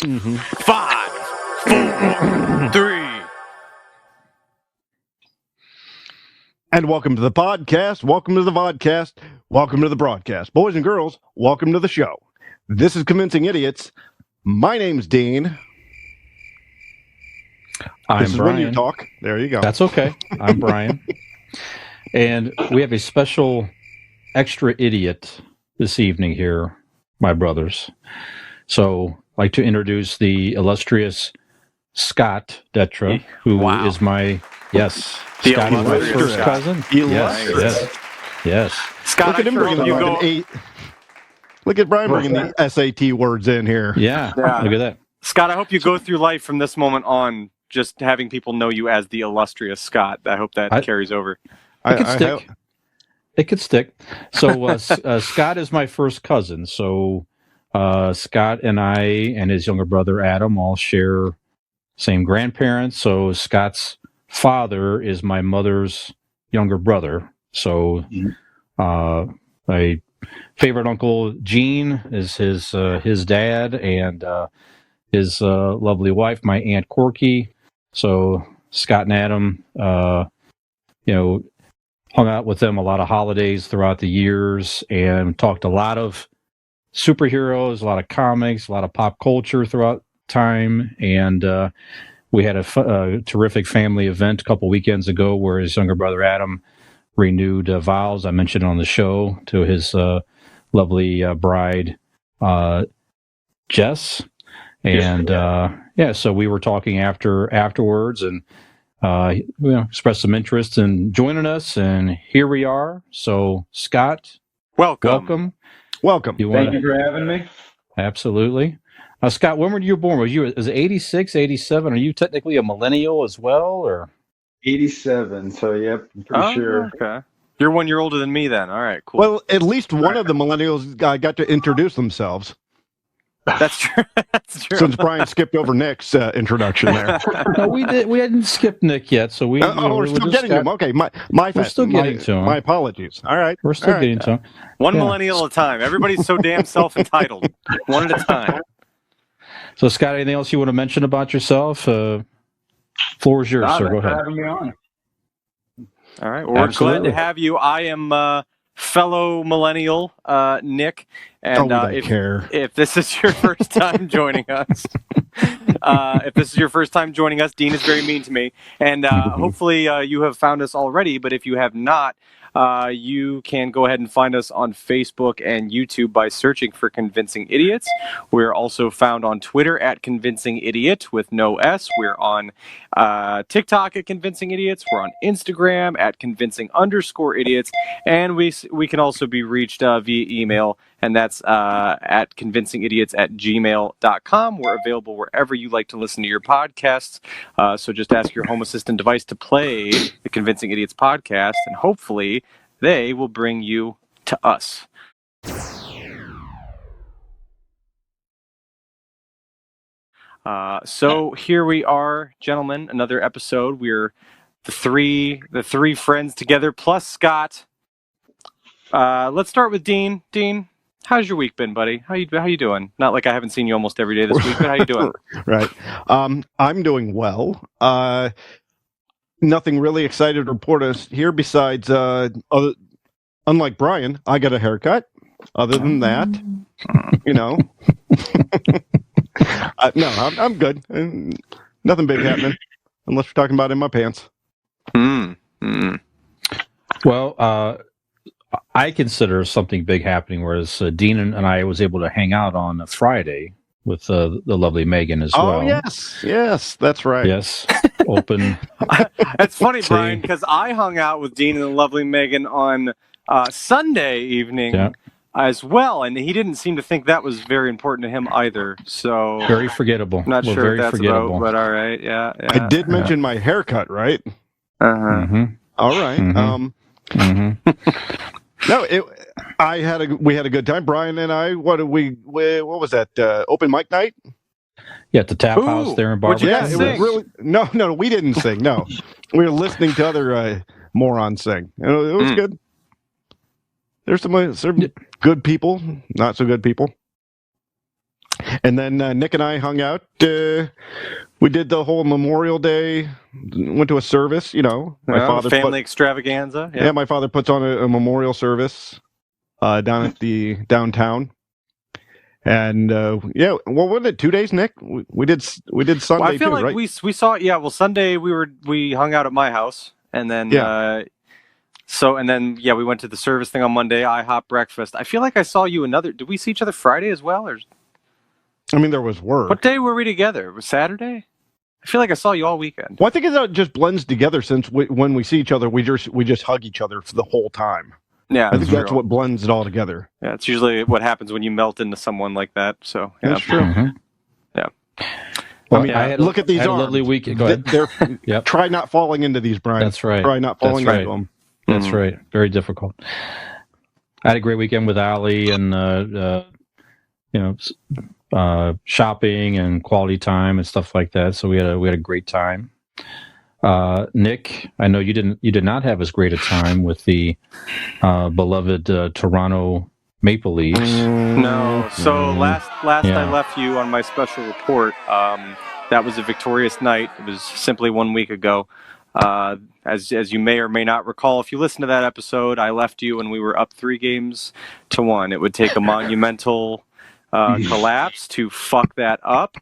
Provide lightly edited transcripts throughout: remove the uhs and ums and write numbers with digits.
5, 4, 3. And welcome to the podcast. Welcome to the vodcast. Welcome to the broadcast. Boys and girls, welcome to the show. This is Convincing Idiots. My name's Dean. I'm Brian. When you talk. There you go. That's okay. I'm Brian. And we have a special extra idiot this evening here, my brothers. So I'd like to introduce the illustrious Scott Detra, who is my, The Scott is my first Scott. cousin. Yes. Scott, look at him bringing Look at Brian bringing the SAT words in here. Yeah, look at that. Scott, I hope you go through life from this moment on just having people know you as the illustrious Scott. I hope that carries over. It could stick. So Scott is my first cousin. So Scott and I and his younger brother Adam all share same grandparents. So Scott's father is my mother's younger brother. So my favorite uncle Gene is his dad, and his lovely wife, my Aunt Corky. So Scott and Adam, hung out with them a lot of holidays throughout the years and talked a lot of superheroes, a lot of comics, a lot of pop culture throughout time. And we had a terrific family event a couple weekends ago where his younger brother Adam renewed vows. I mentioned on the show to his lovely bride, Jess. And so we were talking afterwards, and expressed some interest in joining us, and here we are. So Scott, welcome. Thank you for having me. Absolutely. Scott, when were you born? Was it 86, 87? Are you technically a millennial as well, or 87? So yep, I'm pretty sure. Okay. You're 1 year older than me then. All right, cool. Well, at least one of the millennials got to introduce themselves. That's true. Since Brian skipped over Nick's introduction there. No, we did. We hadn't skipped Nick yet, so we're still getting him. Okay, we're still getting to him. My apologies. All right, we're still getting to him. One millennial at a time. Everybody's so damn self-entitled. One at a time. So, Scott, anything else you want to mention about yourself? Floor is yours, sir. Go ahead. Having me on. All right. Well, we're glad to have you. I am fellow millennial Nick, and if this is your first time joining us, Dean is very mean to me, and hopefully you have found us already. But if you have not, you can go ahead and find us on Facebook and YouTube by searching for Convincing Idiots. We're also found on Twitter at Convincing Idiot with no S. We're on TikTok at Convincing Idiots. We're on Instagram at Convincing_Idiots. And we can also be reached via email, and that's at convincingidiots@gmail.com. We're available wherever you like to listen to your podcasts. So just ask your Home Assistant device to play the Convincing Idiots podcast, and hopefully they will bring you to us. So here we are, gentlemen, another episode. We're the three friends together, plus Scott. Let's start with Dean. Dean, how's your week been, buddy? How you doing? Not like I haven't seen you almost every day this week, but how you doing? Right. I'm doing well. Nothing really excited to report us here besides, unlike Brian, I got a haircut. Other than that, no, I'm good. Nothing big happening, unless we're talking about in my pants. Well, I consider something big happening, whereas Dean and I was able to hang out on a Friday with the lovely Megan as well. Oh, yes, that's right. Yes, open. It's funny, Brian, because I hung out with Dean and the lovely Megan on Sunday evening as well, and he didn't seem to think that was very important to him either. So very forgetable. Not sure very what that's forgettable. about, but all right, yeah. I did mention my haircut, right? All right. No, we had a good time. Brian and I. What was that? Open mic night? Yeah, at the Tap House there in Barbara. Yeah, it was really no. We didn't sing. No, we were listening to other morons sing. It was good. There's some good people, not so good people. And then Nick and I hung out. We did the whole Memorial Day. Went to a service. My father family extravaganza. Yeah, my father puts on a memorial service down at the downtown. And what was it? 2 days, Nick? We did Sunday Well, I feel too, like right? we saw. Yeah, well, Sunday we hung out at my house, and then we went to the service thing on Monday. IHOP breakfast. I feel like I saw you another. Did we see each other Friday as well, or? I mean, there was work. What day were we together? Was Saturday? I feel like I saw you all weekend. Well, I think it just blends together since when we see each other, we just hug each other for the whole time. Yeah, I think that's what blends it all together. Yeah, it's usually what happens when you melt into someone like that. So yeah. That's true. Mm-hmm. Yeah. Well, look at these arms. A lovely week. Go ahead. Yep. Try not falling into these, Brian. That's right. Try not falling into them. That's right. Very difficult. I had a great weekend with Allie and shopping and quality time and stuff like that. So we had a great time. Nick, I know you did not have as great a time with the beloved Toronto Maple Leafs. No. So last I left you on my special report. That was a victorious night. It was simply 1 week ago. As you may or may not recall, if you listen to that episode, I left you when we were up 3-1. It would take a monumental collapse to fuck that up.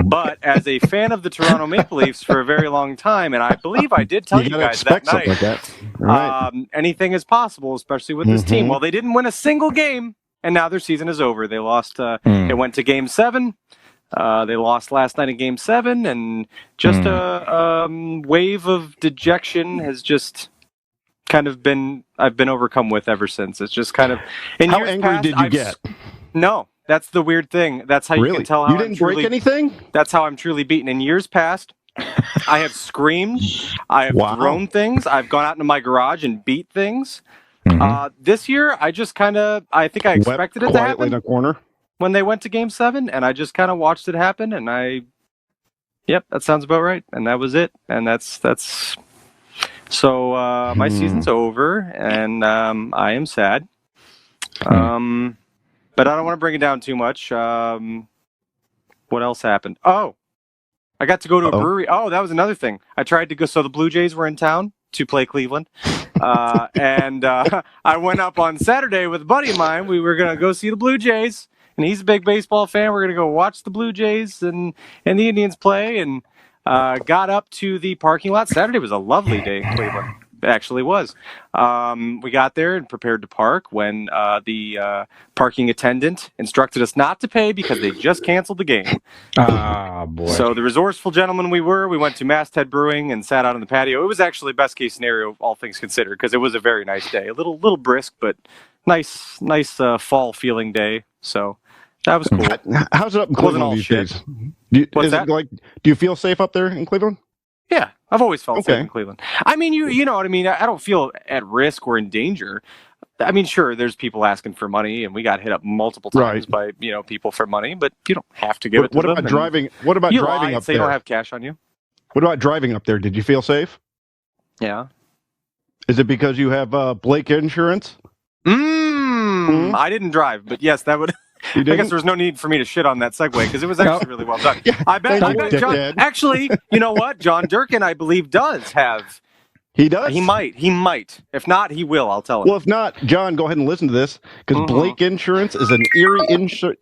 But as a fan of the Toronto Maple Leafs for a very long time, and I believe I did tell you guys that night, like that. Right. Anything is possible, especially with this team. Well, they didn't win a single game, and now their season is over. They lost. It went to Game 7. They lost last night in Game 7, and just a wave of dejection has just kind of I've been overcome with ever since. It's just kind of. How angry did you get? No. That's the weird thing. That's how you can tell how you didn't break anything? That's how I'm truly beaten. In years past, I have screamed. I have thrown things. I've gone out into my garage and beat things. This year, I just I think I expected it to happen. Quietly in a corner? When they went to Game 7, and I just kind of watched it happen, and yep, that sounds about right. And that was it. And that's so my season's over, and I am sad. But I don't want to bring it down too much. What else happened? Oh, I got to go to a brewery. Oh, that was another thing. I tried to go. So the Blue Jays were in town to play Cleveland. And I went up on Saturday with a buddy of mine. We were going to go see the Blue Jays. And he's a big baseball fan. We're going to go watch the Blue Jays and the Indians play. And got up to the parking lot. Saturday was a lovely day in Cleveland. It actually was. We got there and prepared to park when the parking attendant instructed us not to pay because they just canceled the game. Ah, boy. So the resourceful gentlemen we went to Masthead Brewing and sat out on the patio. It was actually best case scenario, all things considered, because it was a very nice day. A little brisk, but nice fall feeling day. So that was cool. How's it up in Cleveland these days? Do you feel safe up there in Cleveland? Yeah, I've always felt safe in Cleveland. I mean, you know what I mean? I don't feel at risk or in danger. I mean, sure, there's people asking for money, and we got hit up multiple times by people for money, but you don't have to give it to them. What about driving up there? They don't have cash on you. What about driving up there? Did you feel safe? Yeah. Is it because you have Blake insurance? I didn't drive, but yes, that would... I guess there was no need for me to shit on that segue because it was actually really well done. Yeah, I bet John, actually, you know what? John Durkin, I believe, does have. He does? He might. If not, he will. I'll tell him. Well, if not, John, go ahead and listen to this because Blake Insurance is an Erie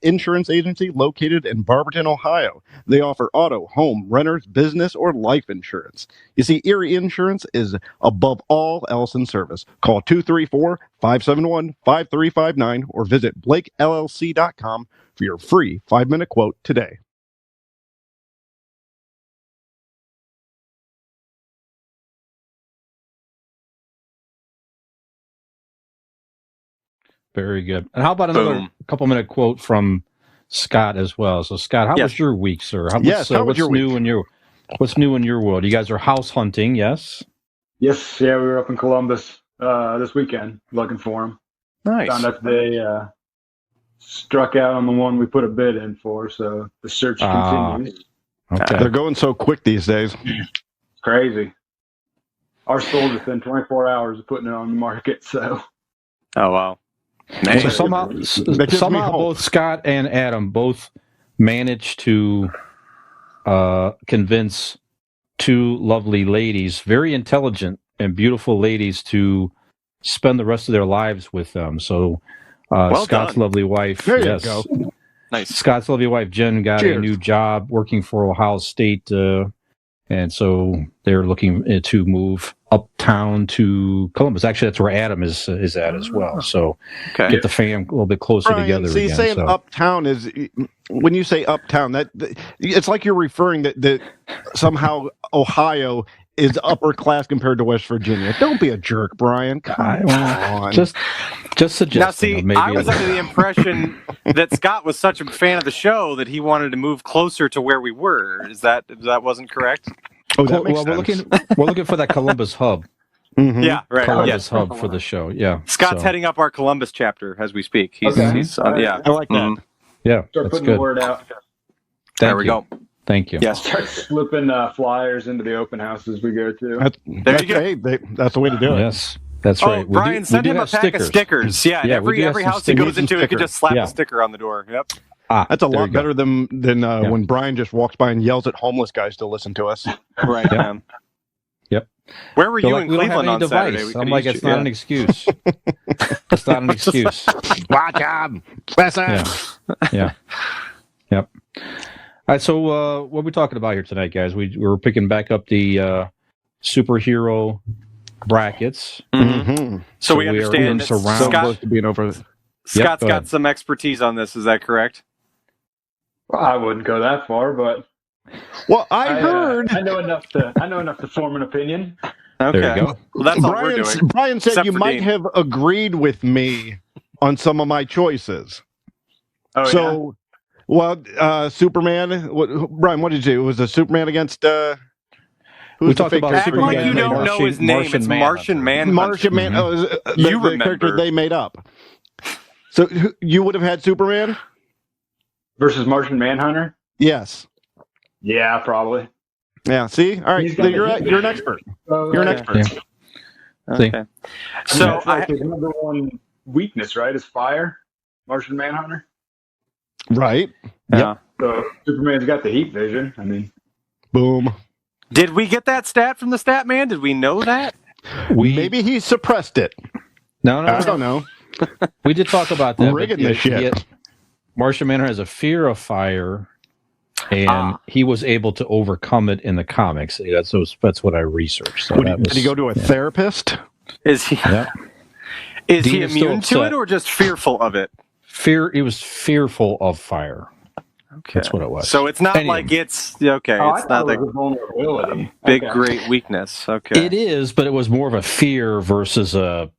insurance agency located in Barberton, Ohio. They offer auto, home, renters, business, or life insurance. You see, Erie Insurance is above all else in service. Call 234-571-5359 or visit BlakeLLC.com for your free 5-minute quote today. Very good. And how about another couple-minute quote from Scott as well? So, Scott, how was your week, sir? How was your week? What's new in your world? You guys are house hunting, yes? Yes, yeah, we were up in Columbus this weekend looking for them. Nice. Found out they struck out on the one we put a bid in for, so the search continues. Okay. They're going so quick these days. It's crazy. Our sold within 24 hours of putting it on the market, so. Oh, wow. So somehow both Scott and Adam both managed to convince two lovely ladies, very intelligent and beautiful ladies, to spend the rest of their lives with them. So Scott's done. lovely wife, There you go. Nice. Scott's lovely wife Jen got Cheers. a new job working for Ohio State, and so they're looking to move uptown to Columbus. Actually, that's where Adam is at as well. So get the fam a little bit closer Brian, together see, again. saying uptown is, when you say uptown, that it's like you're referring that somehow Ohio is upper class compared to West Virginia. Don't be a jerk, Brian. Come on. Just suggesting. Now, see, maybe I was under the impression that Scott was such a fan of the show that he wanted to move closer to where we were. That wasn't correct? Oh, that makes sense. we're looking for that Columbus hub. Mm-hmm. Yeah, right. Columbus hub for the show. Yeah, Scott's heading up our Columbus chapter as we speak. He's yeah, yeah. I like that. Mhm. Yeah, Start that's putting good. the word out. There we go. Thank you. Yes. Start slipping flyers into the open houses we go to. That's the way to do it. Yes, that's Oh, right. Brian, send him a pack of stickers. Yeah, Yeah, every house he goes into, he could just slap a sticker on the door. Yep. That's a lot better than when Brian just walks by and yells at homeless guys to listen to us. Right. Yeah. Yep. Where were you in we don't have Cleveland any on Saturday? device. We I'm could like, use it's you. not an excuse. It's not an excuse. Watch out! Listen. Yeah. Yep. All right. So, what are we talking about here tonight, guys? We were picking back up the superhero brackets. Mm-hmm. So we understand that So close to being over. Scott's got some expertise on this. Is that correct? Well, I wouldn't go that far, but Well, I heard I know enough to form an opinion. Okay. There you go. Well, that's all we're doing. Brian said Except you for might Dean. have agreed with me on some of my choices. Oh, So, Superman. Brian, what did you do? It was a Superman against. We Who's the talked fake about character? Act like you don't Martian- know his name. Martian It's Manhunter. Martian Manhunter. Martian Man. You the remember. character they made up. So you would have had Superman? versus Martian Manhunter. Yes. Yeah, probably. Yeah. See. All right. He's got You're the- you're an expert. You're an expert. Yeah. See? Okay. So So that's like his number one weakness, right? Is fire. Martian Manhunter. Right. yeah. So Superman's got the heat vision. I mean, Boom. Did we get that stat from the stat man? Did we know that? Maybe he suppressed it. No. I don't know. We did talk about that. Rigging this shit. Martian Manhunter has a fear of fire, and he was able to overcome it in the comics. That's what I researched. So Did he go to a therapist? Is he? Yeah. Is he Dean is still immune to upset. it or just fearful of it? He was fearful of fire. Okay. That's what it was. So it's not Anyway. like it's okay. I It's thought not it was the a vulnerability. big Okay. great weakness. Okay. It is, but it was more of a fear versus a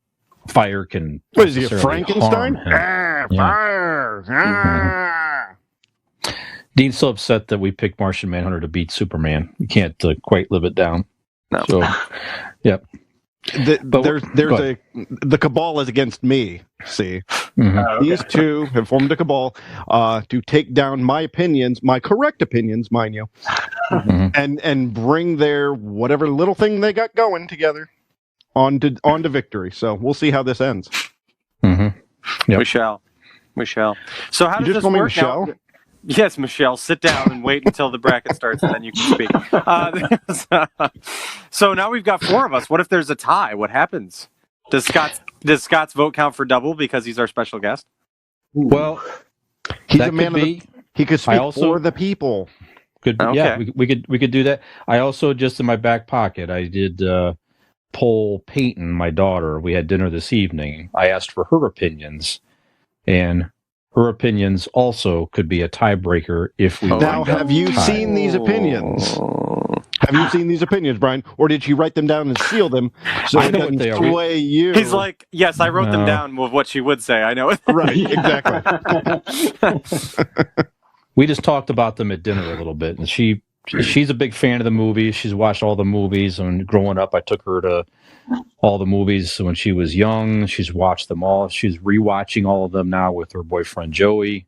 fire can. What is he, a necessarily Frankenstein? harm him. Ah, fire. Ah. Dean's so upset that we picked Martian Manhunter to beat Superman. You can't quite live it down. No. So, yep. The cabal is against me. See, Mhm. Oh, okay. these two have formed a cabal to take down my opinions, my correct opinions, mind you, Mhm. and bring their whatever little thing they got going together on to victory. So we'll see how this ends. Mhm. Yep. We shall. So how You does just this call me work Michelle? now? Yes, Michelle. Sit down and wait until the bracket starts, and then you can speak. So now we've got four of us. What if there's a tie? What happens? Does Scott's vote count for double because he's our special guest? Well, He's that a man could of the, be. he could speak also- for the people. Could Okay. yeah, we could do that. I also just in my back pocket, I did poll Peyton, my daughter. We had dinner this evening. I asked for her opinions, and her opinions also could be a tiebreaker if we. Oh, Now, my God. have you seen these opinions? Have you seen these opinions, Brian? Or did she write them down and seal them so I it know what doesn't they are. sway you? He's like, yes, I wrote them No. down with what she would say. I know it. right, exactly. We just talked about them at dinner a little bit, and she's a big fan of the movies. She's watched all the movies, and growing up, I took her to all the movies when she was young. She's watched them all. She's rewatching all of them now with her boyfriend Joey.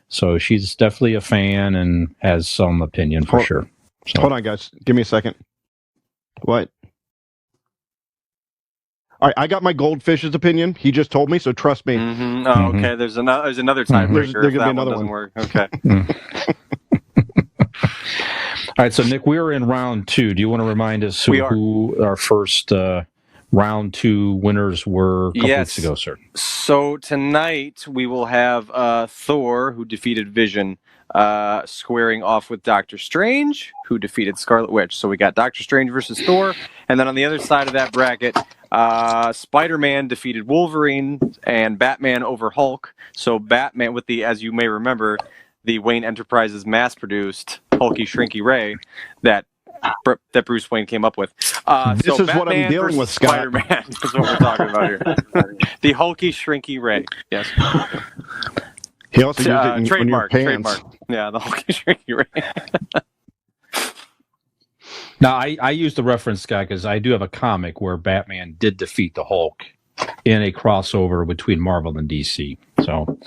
So she's definitely a fan and has some opinion for sure. So. Hold on, guys. Give me a second. What? All right, I got my goldfish's opinion. He just told me, so trust me. Mm-hmm. Oh, okay. There's another tiebreaker. There's gonna be if that another doesn't one. work. Okay. right, so Nick, we are in round 2. Do you want to remind us who our first round 2 winners were a couple weeks ago, sir? So tonight we will have Thor, who defeated Vision, squaring off with Doctor Strange, who defeated Scarlet Witch. So we got Doctor Strange versus Thor, and then on the other side of that bracket, Spider-Man defeated Wolverine and Batman over Hulk. So Batman with the, as you may remember, the Wayne Enterprises mass-produced Hulky Shrinky Ray that Bruce Wayne came up with. This is Batman what I'm dealing with, Scott. Spider-Man is what we're talking about here. The Hulky Shrinky Ray. Yes. He also used it in trademark. your pants. Trademark. Yeah, the Hulky Shrinky Ray. Now, I use the reference, Scott, because I do have a comic where Batman did defeat the Hulk in a crossover between Marvel and DC. So,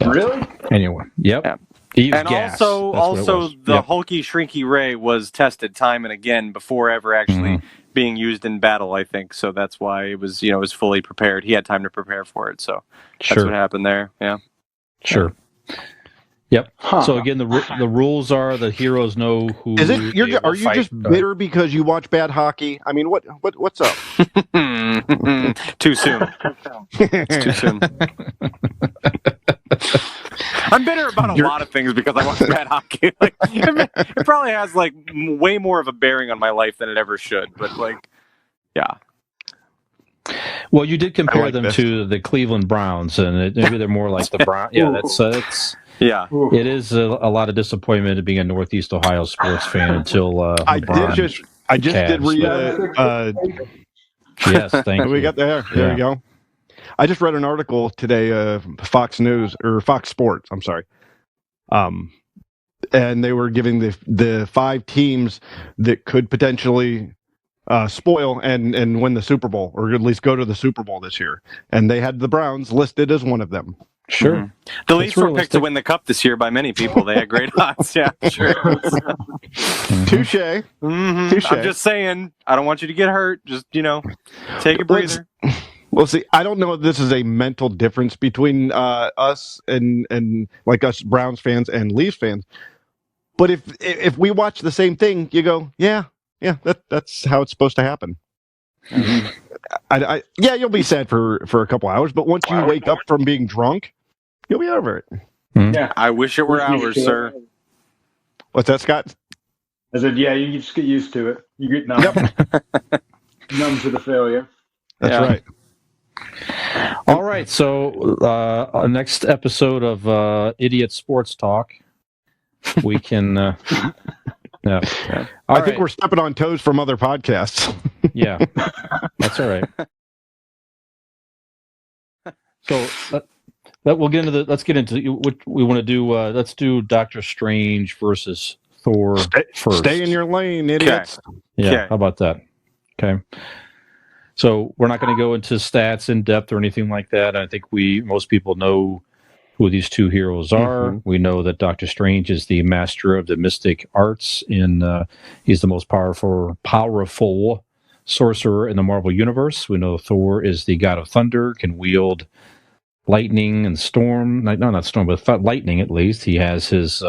really? Anyway, yep. Yeah. And gas. also the Hulky Shrinky Ray was tested time and again before ever actually being used in battle, I think. So that's why it was, it was fully prepared. He had time to prepare for it. So that's what happened there. Yeah. Sure. Yep. Huh. So again, the rules are the heroes know who. Is it? Are you just bitter because you watch bad hockey? I mean, what's up? Too soon. It's too soon. I'm bitter about a lot of things because I watch bad hockey. Like, it probably has like way more of a bearing on my life than it ever should. But like, yeah. Well, you did compare them to the Cleveland Browns, and maybe they're more like the Browns. Yeah, that's yeah. It is a lot of disappointment to being a Northeast Ohio sports fan until I just did read. Yes, thank you. We got there. There you go. I just read an article today, Fox News or Fox Sports. I'm sorry. And they were giving the 5 teams that could potentially spoil and win the Super Bowl, or at least go to the Super Bowl this year. And they had the Browns listed as one of them. Sure. Mm-hmm. The Leafs were picked to win the Cup this year by many people. They had great odds. Yeah, sure. Touche. Mm-hmm. Touche. I'm just saying, I don't want you to get hurt. Just, take a breather. Well, see, I don't know if this is a mental difference between us and like us Browns fans and Leafs fans. But if we watch the same thing, you go, yeah, that's how it's supposed to happen. Mm-hmm. You'll be sad for a couple hours, but once you wake up from being drunk, you'll be over it. Mm-hmm. Yeah, I wish it were hours, sir. What's that, Scott? I said, yeah, you just get used to it. You get numb. Yep. Numb to the failure. That's right. All right, so next episode of Idiot Sports Talk, we can. I think we're stepping on toes from other podcasts. Yeah, that's all right. So we'll get into let's get into what we want to do. Let's do Doctor Strange versus Thor first. Stay in your lane, idiots. Okay. Yeah, how about that? Okay. So we're not going to go into stats in depth or anything like that. I think most people know who these two heroes are. Mm-hmm. We know that Doctor Strange is the master of the mystic arts. He's the most powerful sorcerer in the Marvel universe. We know Thor is the god of thunder, can wield lightning and storm. Not storm, but lightning at least. He has his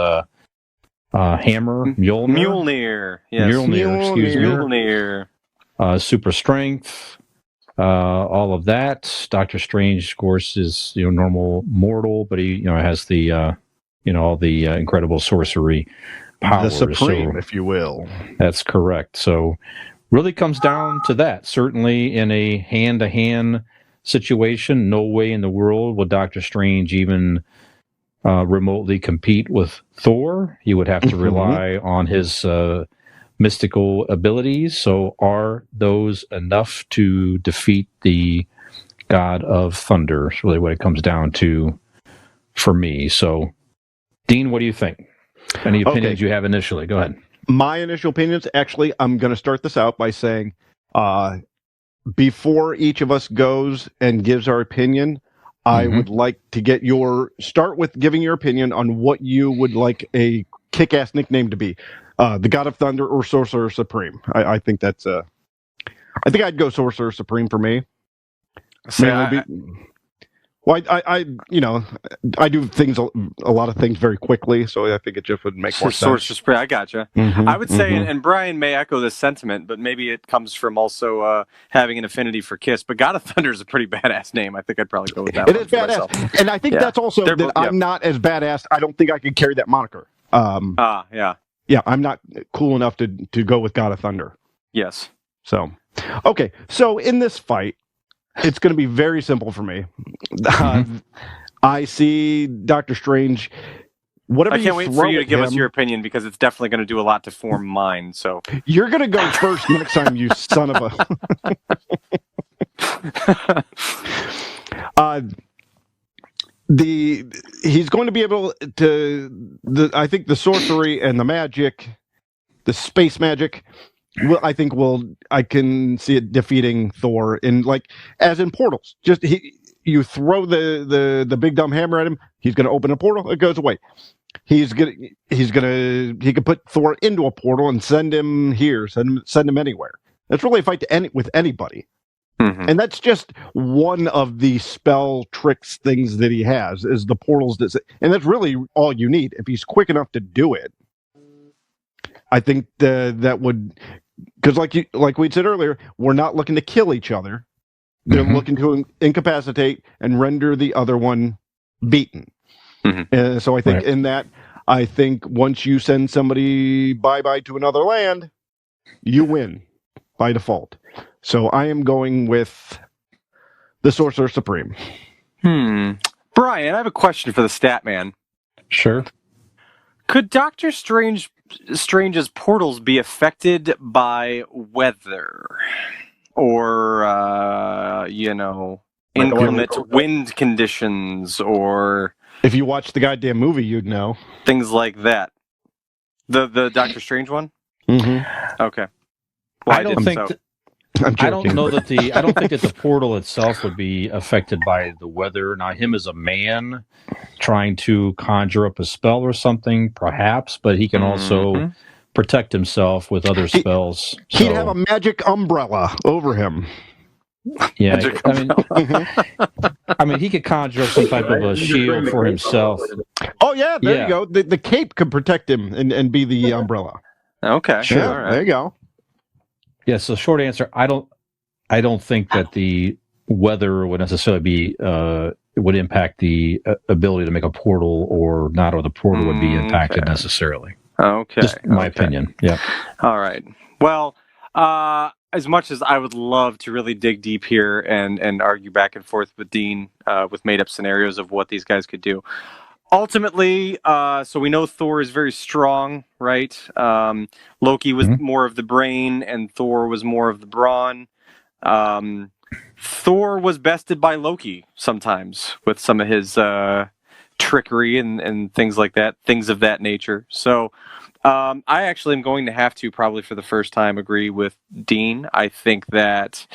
hammer, Mjolnir. Yes. Mjolnir. Super strength, all of that. Doctor Strange, of course, is normal mortal, but he has the all the incredible sorcery powers, the supreme, if you will. That's correct. So, really comes down to that. Certainly, in a hand-to-hand situation, no way in the world would Doctor Strange even remotely compete with Thor. He would have to rely on his mystical abilities. So are those enough to defeat the god of thunder? Is really what it comes down to for me. So, Dean, what do you think? Any opinions you have initially? Go ahead. My initial opinions, actually, I'm going to start this out by saying, before each of us goes and gives our opinion, I would like to start with giving your opinion on what you would like a kick-ass nickname to be. The God of Thunder or Sorcerer Supreme. I think that's I think I'd go Sorcerer Supreme for me. Well, I do things a lot of things very quickly, so I think it just would make more Source sense. to spray. I gotcha. I would say, and Brian may echo this sentiment, but maybe it comes from also having an affinity for Kiss. But God of Thunder is a pretty badass name. I think I'd probably go with that It one is for badass, myself. and I think that's also They're that both- I'm not as badass. I don't think I could carry that moniker. Yeah. Yeah, I'm not cool enough to go with God of Thunder. Yes. So, okay, so in this fight, it's going to be very simple for me. I see Doctor Strange. Whatever I can't wait throw for you to at give us him- your opinion because it's definitely going to do a lot to form mine. So You're going to go first next time, you son of a. He's going to be able to. I think the sorcery and the magic, the space magic. I can see it defeating Thor as in portals. Just you throw the big dumb hammer at him, he's going to open a portal, it goes away. He could put Thor into a portal and send him here, send him anywhere. That's really a fight with anybody. Mm-hmm. And that's just one of the spell tricks things that he has is the portals and that's really all you need. If he's quick enough to do it, I think that would, because like we said earlier, we're not looking to kill each other. They're looking to incapacitate and render the other one beaten. So I think in that, I think once you send somebody bye-bye to another land, you win by default. So I am going with the Sorcerer Supreme. Brian, I have a question for the stat man. Sure. Could Doctor Strange's portals be affected by weather? Or, inclement wind conditions, or... If you watch the goddamn movie, you'd know. Things like that. The Doctor Strange one? Mm-hmm. Okay. Well, I don't think... so. I don't know that I don't think that the portal itself would be affected by the weather. Now, him as a man trying to conjure up a spell or something, perhaps, but he can also protect himself with other spells. He'd have a magic umbrella over him. Yeah, I mean, he could conjure up some type of a shield for himself. Oh yeah, there you go. The cape could protect him and be the umbrella. Okay, sure. Yeah, all right. There you go. Yeah. So, short answer, I don't think that the weather would necessarily be would impact the ability to make a portal or not, or the portal would be impacted necessarily. Okay, just my opinion. Yeah. All right. Well, as much as I would love to really dig deep here and argue back and forth with Dean with made up scenarios of what these guys could do. Ultimately, so we know Thor is very strong, right? Loki was more of the brain, and Thor was more of the brawn. Thor was bested by Loki sometimes with some of his trickery and things like that, things of that nature. So I actually am going to have to, probably for the first time, agree with Dean. I think that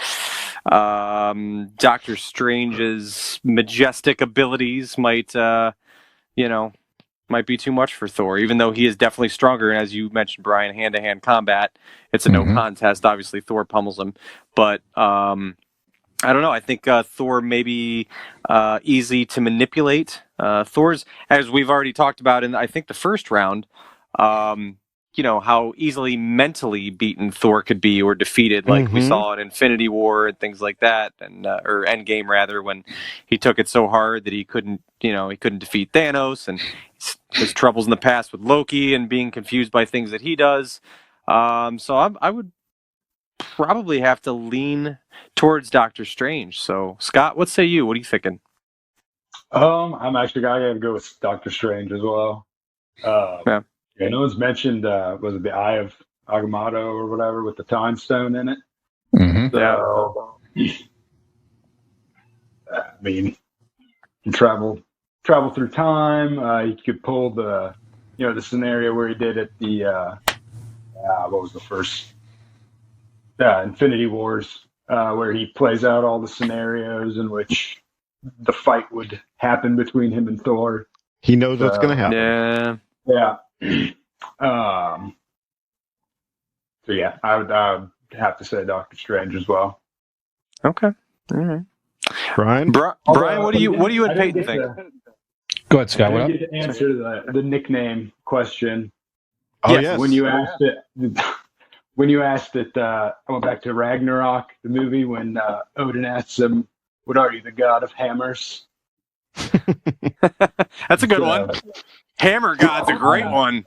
Doctor Strange's majestic abilities might be too much for Thor, even though he is definitely stronger. And as you mentioned, Brian, hand-to-hand combat, it's a no contest. Obviously, Thor pummels him. But I don't know. I think Thor may be easy to manipulate. Thor's, as we've already talked about in, I think, the first round, how easily mentally beaten Thor could be or defeated, like we saw in Infinity War and things like that, and or Endgame rather, when he took it so hard that he couldn't defeat Thanos, and his troubles in the past with Loki and being confused by things that he does. So I would probably have to lean towards Doctor Strange. So Scott, what say you? What are you thinking? I'm actually going to go with Doctor Strange as well. Yeah, no one's mentioned, was it the Eye of Agamotto or whatever with the time stone in it? So, I mean, you travel through time. You could pull the scenario where he did at the, what was the first? Infinity Wars, where he plays out all the scenarios in which the fight would happen between him and Thor. He knows what's going to happen. Yeah. So yeah, I would have to say Doctor Strange as well. Okay. All right. Brian? Brian, what do you and I didn't Peyton get think? Go ahead, Scott. I What up? didn't get to answer the nickname question. Oh, Yes. yes. When you asked it, I went back to Ragnarok, the movie, when Odin asks him, "What are you, the god of hammers?" That's a good one. Hammer God's a great one.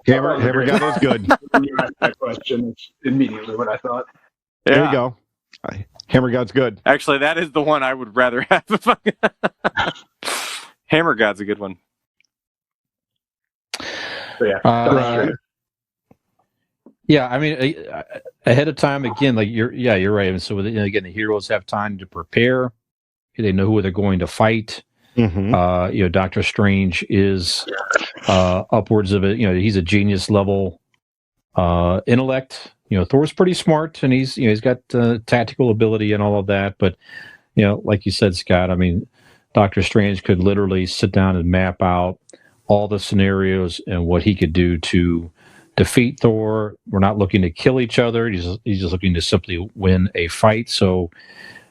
Hammer God is good. When you asked that question, it's immediately what I thought. Yeah. There you go. Hammer God's good. Actually, that is the one I would rather have. Hammer God's a good one. So yeah, Yeah, I mean, ahead of time, again, like you're right. And so, again, the heroes have time to prepare. They know who they're going to fight. Mm-hmm. Doctor Strange is upwards of it. He's a genius level intellect. Thor's pretty smart, and he's got tactical ability and all of that. But like you said, Scott, I mean, Doctor Strange could literally sit down and map out all the scenarios and what he could do to defeat Thor. We're not looking to kill each other. He's just looking to simply win a fight. So,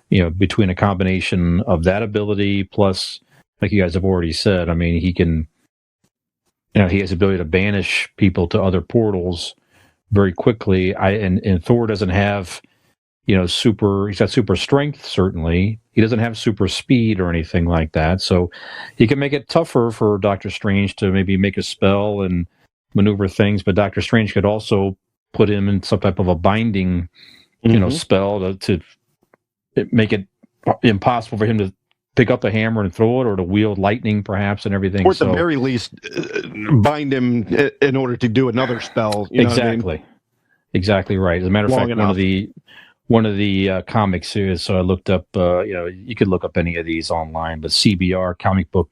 between a combination of that ability plus, like you guys have already said, I mean, he can, he has the ability to banish people to other portals very quickly. And Thor doesn't have, he's got super strength, certainly. He doesn't have super speed or anything like that. So he can make it tougher for Doctor Strange to maybe make a spell and maneuver things. But Doctor Strange could also put him in some type of a binding, spell to make it impossible for him to pick up the hammer and throw it, or to wield lightning, perhaps, and everything. Or at the very least, bind him in order to do another spell. Exactly. Exactly right. As a matter of fact, one of the comic series. So I looked up. You could look up any of these online, but CBR Comic Book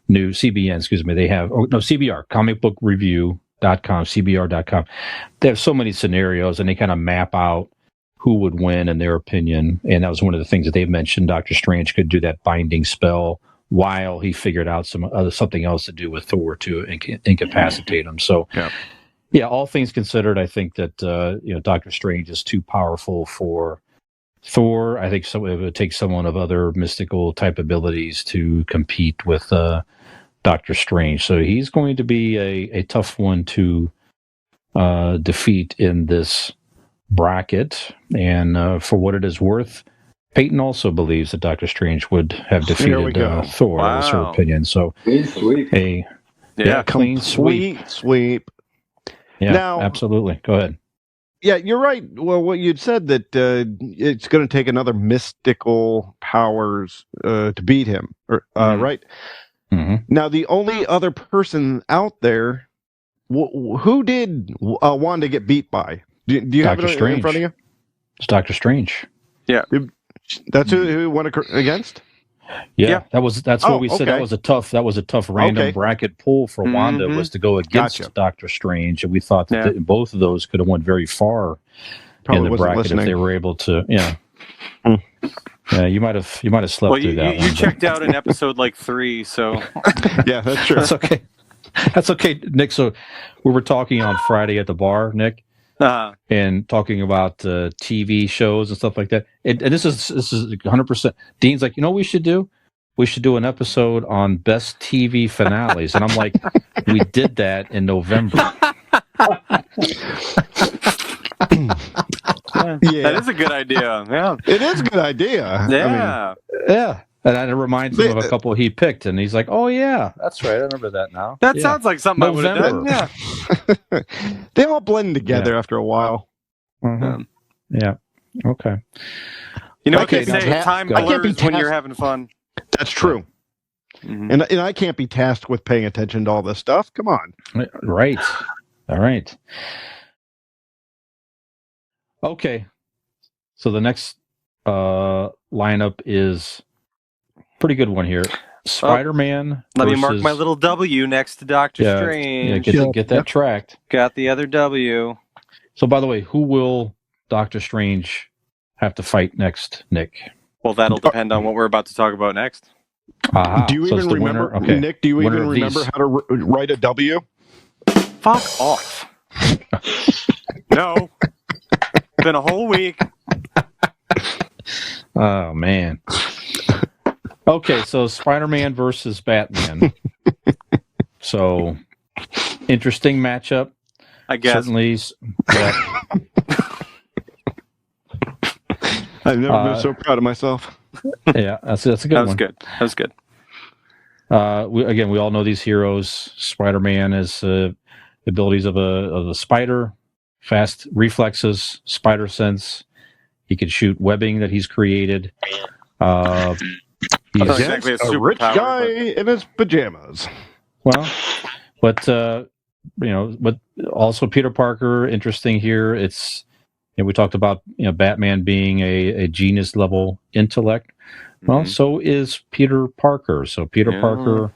New CBN. Excuse me. They have CBR comicbookreview.com, CBR.com. They have so many scenarios, and they kind of map out who would win in their opinion. And that was one of the things that they mentioned. Doctor Strange could do that binding spell while he figured out something else to do with Thor to incapacitate him. So, yeah, all things considered, I think that Doctor Strange is too powerful for Thor. I think it would take someone of other mystical type abilities to compete with Doctor Strange. So he's going to be a tough one to defeat in this bracket. And for what it is worth, Peyton also believes that Doctor Strange would have defeated Thor. Wow. That was her opinion. So sweep. Clean sweep. Yeah, now, absolutely. Go ahead. Yeah, you're right. Well, what you'd said that it's going to take another mystical powers to beat him, right? Mm-hmm. Now, the only other person out there, who did Wanda get beat by? Do you have it in front of you? It's Doctor Strange. Yeah, that's who went against. Yeah. That's what we said. That was a tough random bracket pull for Wanda, was to go against Doctor Strange, and we thought that both of those could have went very far in the bracket if they were able to. Yeah. Yeah, you might have slept through that. You checked out in episode 3, so yeah, that's true. That's okay. That's okay, Nick. So we were talking on Friday at the bar, Nick. And talking about TV shows and stuff like that. And this is 100%. Dean's like, what we should do? We should do an episode on best TV finales. And I'm like, we did that in November. That is a good idea. Yeah, it is a good idea. Yeah, yeah. And it reminds him of a couple he picked, and he's like, "Oh yeah, that's right. I remember that now." That sounds like something I would have done. Yeah, they all blend together after a while. Mm-hmm. Yeah. Okay. What they say? Time blurs when you're having fun. That's true. Mm-hmm. And I can't be tasked with paying attention to all this stuff. Come on. Right. All right. Okay. So the next lineup is pretty good one here. Spider-Man. Let me mark my little W next to Doctor Strange. Yeah, get that tracked. Got the other W. So, by the way, who will Doctor Strange have to fight next, Nick? Well, that'll depend on what we're about to talk about next. Do you even remember, Nick? Do you even remember how to write a W? Fuck off. No. Been a whole week. Oh man. Okay, so Spider-Man versus Batman. So interesting matchup. I guess. Certainly. Yeah. I've never been so proud of myself. Yeah, that's a good one. That was good. We all know these heroes. Spider-Man has abilities of a spider, fast reflexes, spider sense. He can shoot webbing that he's created. Not He's exactly a rich superpower, guy in his pajamas. well, but but also Peter Parker. Interesting here. It's we talked about Batman being a genius level intellect. Well, so is Peter Parker. So Peter Parker,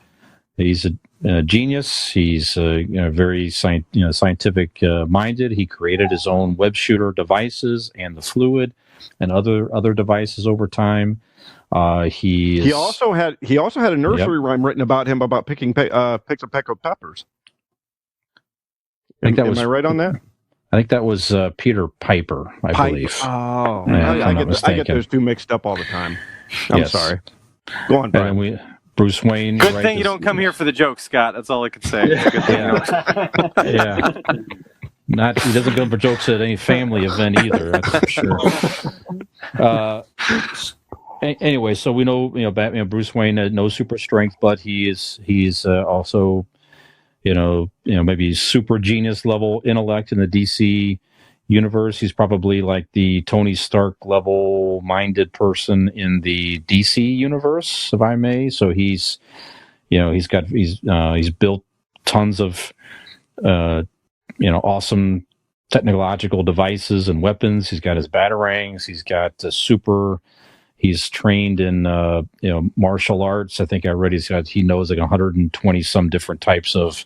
he's a genius. He's very scientific minded. He created his own web shooter devices and the fluid and other devices over time. He also had a nursery rhyme written about him about picking picks of pickled peppers. Am I right on that? I think that was Peter Piper, I believe. Oh, Yeah, I get those two mixed up all the time. I'm sorry. Go on, Brian. And Bruce Wayne. Good thing you don't come here for the joke, Scott. That's all I can say. It's a good thing you don't. He doesn't come for jokes at any family event either. That's for sure. Anyway, so we know Batman, Bruce Wayne had no super strength, but he's also maybe super genius level intellect in the DC universe. He's probably like the Tony Stark level minded person in the DC universe, if I may. So he's built tons of awesome technological devices and weapons. He's got his batarangs. He's got he's trained in martial arts. I think I read he knows like 120 some different types of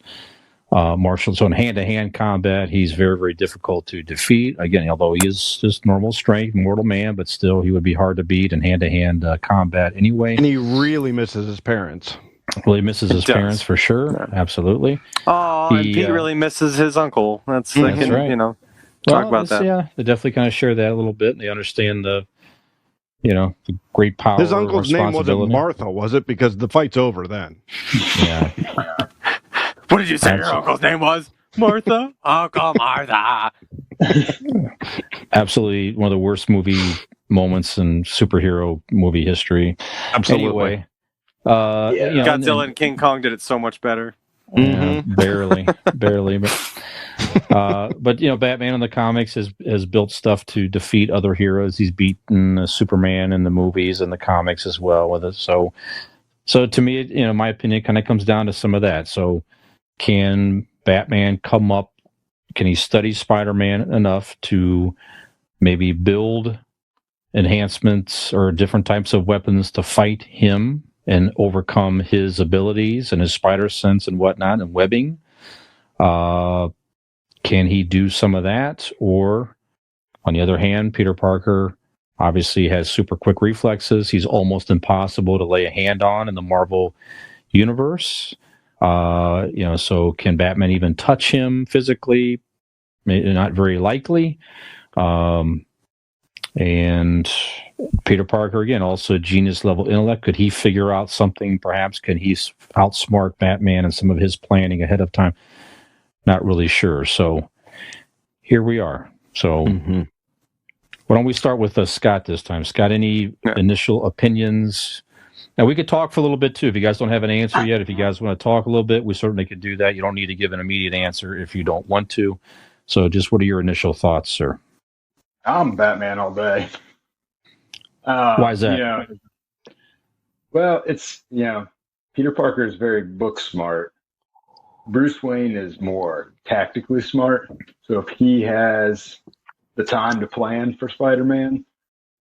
martial. So in hand-to-hand combat, he's very, very difficult to defeat. Again, although he is just normal strength, mortal man, but still he would be hard to beat in hand-to-hand combat anyway. And he really misses his parents. Well, he misses his parents for sure. Yeah. Absolutely. Oh, and Pete really misses his uncle. That's right. Talk about that. Yeah, they definitely kind of share that a little bit. They understand the great power. His uncle's name wasn't Martha, was it? Because the fight's over then. Yeah. What did you say your uncle's name was? Martha? Uncle Martha. Absolutely one of the worst movie moments in superhero movie history. Absolutely. Anyway. Godzilla and King Kong did it so much better. Barely. But Batman in the comics has built stuff to defeat other heroes. He's beaten Superman in the movies and the comics as well with it. So to me, my opinion kind of comes down to some of that. So can Batman can he study Spider-Man enough to maybe build enhancements or different types of weapons to fight him and overcome his abilities and his spider sense and whatnot and webbing? Can he do some of that? Or, on the other hand, Peter Parker obviously has super quick reflexes. He's almost impossible to lay a hand on in the Marvel universe. So can Batman even touch him physically? Maybe not very likely. And Peter Parker, again, also genius level intellect. Could he figure out something? Perhaps can he outsmart Batman and some of his planning ahead of time? Not really sure. So here we are. So why don't we start with Scott this time? Scott, any initial opinions? Now, we could talk for a little bit, too. If you guys don't have an answer yet, if you guys want to talk a little bit, we certainly could do that. You don't need to give an immediate answer if you don't want to. So just what are your initial thoughts, sir? I'm Batman all day. Why is that? Well, it's, Peter Parker is very book smart. Bruce Wayne is more tactically smart. So if he has the time to plan for Spider-Man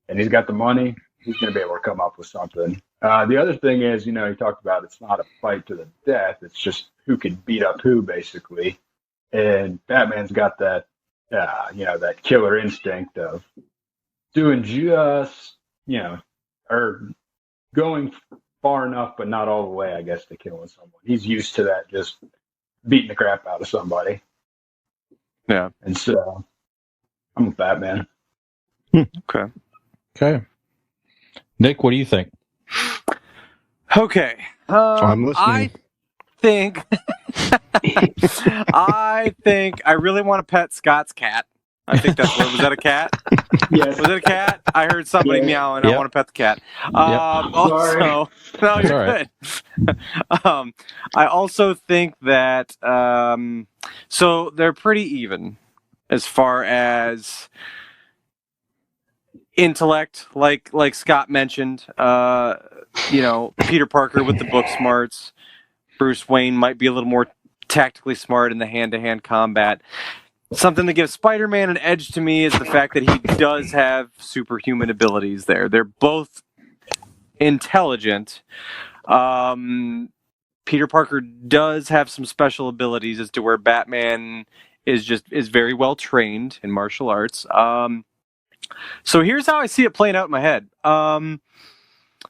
and he's got the money, he's going to be able to come up with something. The other thing is, he talked about it's not a fight to the death. It's just who can beat up who, basically. And Batman's got that, that killer instinct of doing just, or going far enough, but not all the way, I guess, to killing someone. He's used to that, just beating the crap out of somebody. Yeah. And so I'm a Batman. Okay. Nick, what do you think? Okay. I'm listening. I think I really want to pet Scott's cat. I think that's what was that a cat? Yes. Was it a cat? I heard somebody Yeah. meowing. I Yep. want to pet the cat. Sorry. Also, no, That's you're all right. good. I also think that so they're pretty even as far as intellect, like Scott mentioned. Peter Parker with the book smarts. Bruce Wayne might be a little more tactically smart in the hand-to-hand combat. Something that gives Spider-Man an edge to me is the fact that he does have superhuman abilities there. They're both intelligent. Peter Parker does have some special abilities as to where Batman is very well trained in martial arts. So here's how I see it playing out in my head.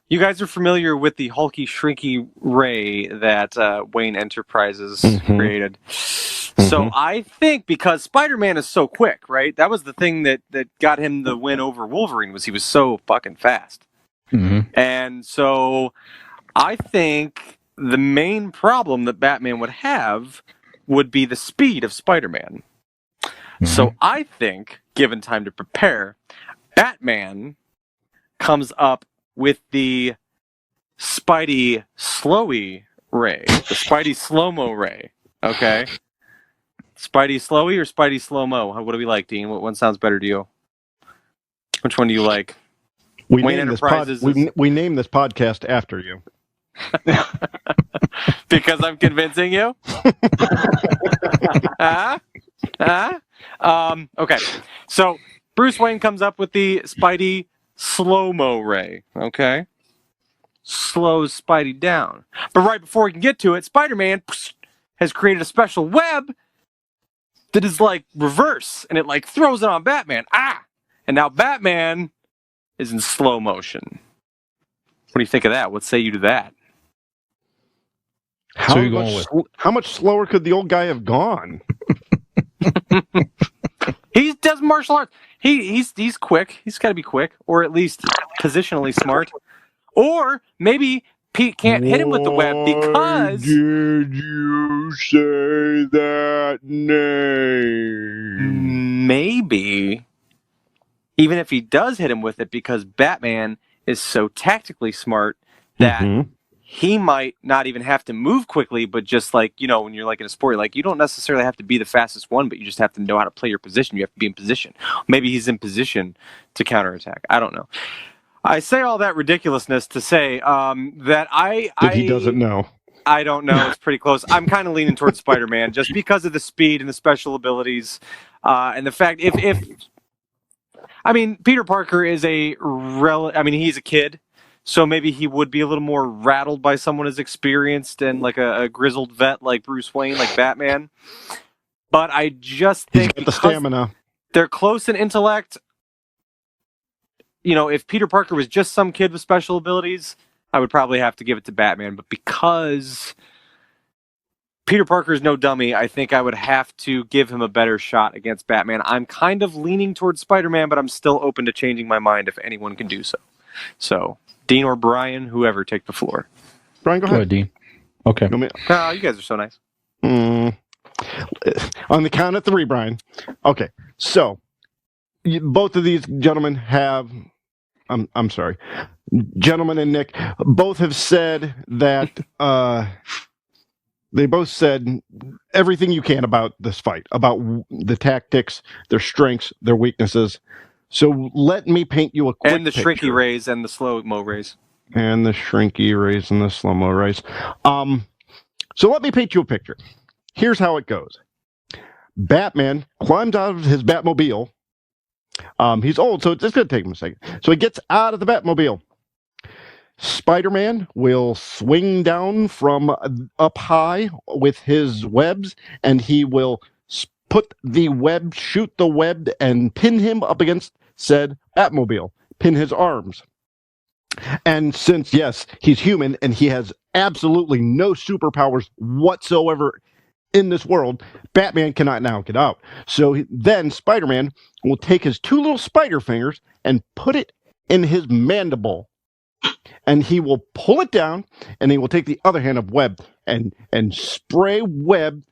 You guys are familiar with the hulky, shrinky ray that Wayne Enterprises created. So I think because Spider-Man is so quick, right? That was the thing that got him the win over Wolverine, was he was so fucking fast. And so I think the main problem that Batman would have would be the speed of Spider-Man. So I think, given time to prepare, Batman comes up with the Spidey Slowy ray, the Spidey slow-mo ray. Okay, Spidey Slowy or Spidey slow-mo? What do we like, Dean? What one sounds better to you? Which one do you like? We Wayne named Enterprises we named this podcast after you. Because I'm convincing you. Okay, so Bruce Wayne comes up with the Spidey slow-mo ray. Okay. Slows Spidey down. But right before we can get to it, Spider-Man has created a special web that is like reverse, and it like throws it on Batman. And now Batman is in slow motion. What do you think of that? What say you to that? So you're going How much slower could the old guy have gone? He does martial arts. He's quick. He's got to be quick, or at least positionally smart. Or maybe Pete can't hit him with the web because... Did you say that name? Maybe, even if he does hit him with it, because Batman is so tactically smart that he might not even have to move quickly, but just like, when you're like in a sport, like you don't necessarily have to be the fastest one, but you just have to know how to play your position. You have to be in position. Maybe he's in position to counterattack. I don't know. I say all that ridiculousness to say that he doesn't know. I don't know. It's pretty close. I'm kind of leaning towards Spider-Man just because of the speed and the special abilities, and the fact Peter Parker is he's a kid, so maybe he would be a little more rattled by someone as experienced and like a grizzled vet like Bruce Wayne, like Batman. But I just think he's got the stamina. They're close in intellect. If Peter Parker was just some kid with special abilities, I would probably have to give it to Batman. But because Peter Parker is no dummy, I think I would have to give him a better shot against Batman. I'm kind of leaning towards Spider-Man, but I'm still open to changing my mind if anyone can do so. So, Dean or Brian, whoever, take the floor. Brian, go ahead. Dean. Okay. You guys are so nice. On the count of three, Brian. Okay, so both of these gentlemen have... I'm sorry. Gentlemen and Nick both have said that they both said everything you can about this fight, about the tactics, their strengths, their weaknesses. So let me paint you a quick And the picture. shrinky rays and the slow-mo rays. And the shrinky rays and the slow-mo rays. So let me paint you a picture. Here's how it goes. Batman climbs out of his Batmobile. He's old, so it's going to take him a second. So he gets out of the Batmobile. Spider-Man will swing down from up high with his webs, and he will shoot the web, and pin him up against said Batmobile. Pin his arms. And since, yes, he's human, and he has absolutely no superpowers whatsoever in this world, Batman cannot now get out. So then Spider-Man will take his two little spider fingers and put it in his mandible. and he will pull it down, and he will take the other hand of web and spray web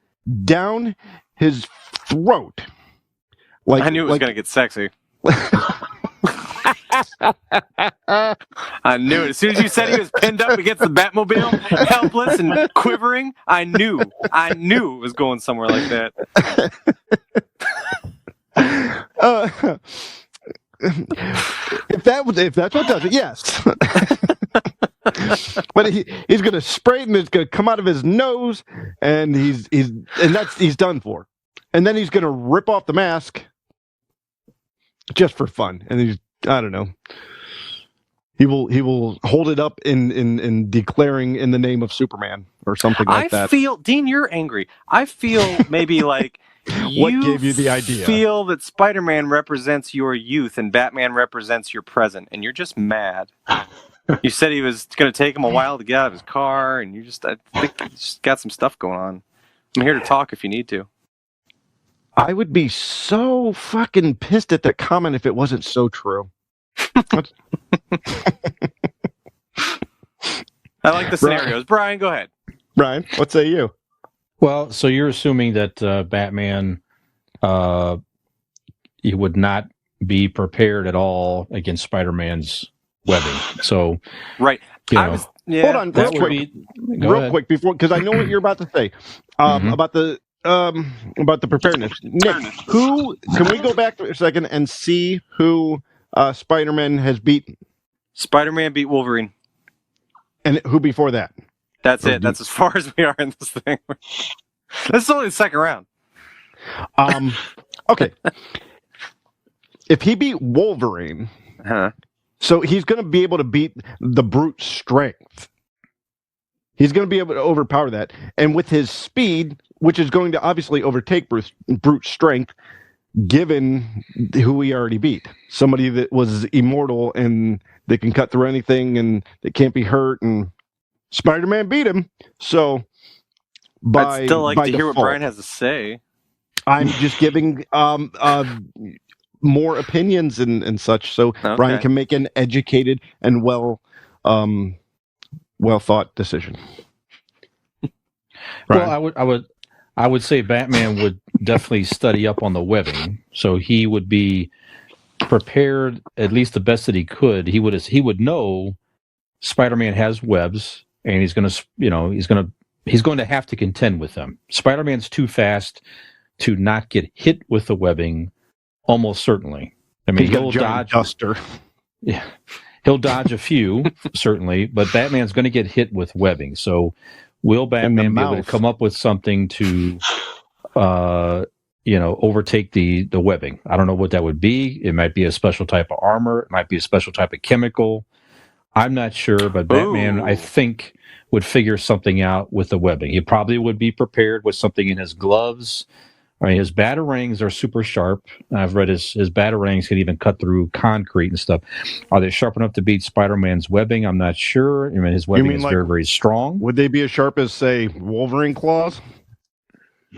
down his throat. I knew it was going to get sexy. I knew it. As soon as you said he was pinned up against the Batmobile, helpless and quivering, I knew it was going somewhere like that. If that's what does it, yes. But he's going to spray it, and it's going to come out of his nose, and he's done for. And then he's going to rip off the mask just for fun, and I don't know. He will hold it up in declaring in the name of Superman or something like that. I feel, Dean, you're angry. I feel maybe like what gave you the idea? Feel that Spider-Man represents your youth and Batman represents your present, and you're just mad. You said he was going to take him a while to get out of his car, and I think you just got some stuff going on. I'm here to talk if you need to. I would be so fucking pissed at that comment if it wasn't so true. I like the scenarios. Brian, go ahead. Brian, what say you? Well, so you're assuming that Batman he would not be prepared at all against Spider-Man's webbing. So, right. Hold on, real quick before, because I know what you're about to say about the preparedness. Nick, can we go back for a second and see who Spider-Man has beaten? Spider-Man beat Wolverine. And who before that? That's it. That's as far as we are in this thing. This is only the second round. Okay. If he beat Wolverine, so he's going to be able to beat the brute strength. He's going to be able to overpower that. And with his speed, which is going to obviously overtake brute strength, given who he already beat. Somebody that was immortal and that can cut through anything and that can't be hurt, and Spider-Man beat him. So I'd still like to hear what Brian has to say. I'm just giving more opinions and such, so okay. Brian can make an educated and well thought decision. Well, I would say Batman would definitely study up on the webbing, so he would be prepared at least the best that he could. He would know Spider-Man has webs, and he's going to have to contend with them. Spider-Man's too fast to not get hit with the webbing, almost certainly. I mean, he'll dodge duster. Yeah, he'll dodge a few certainly, but Batman's going to get hit with webbing. So, will Batman be able to come up with something to, overtake the webbing? I don't know what that would be. It might be a special type of armor. It might be a special type of chemical. I'm not sure, but Batman, I think, would figure something out with the webbing. He probably would be prepared with something in his gloves. I mean, his batarangs are super sharp. I've read his batarangs can even cut through concrete and stuff. Are they sharp enough to beat Spider-Man's webbing? I'm not sure. I mean, his webbing is very, very strong. Would they be as sharp as, say, Wolverine claws?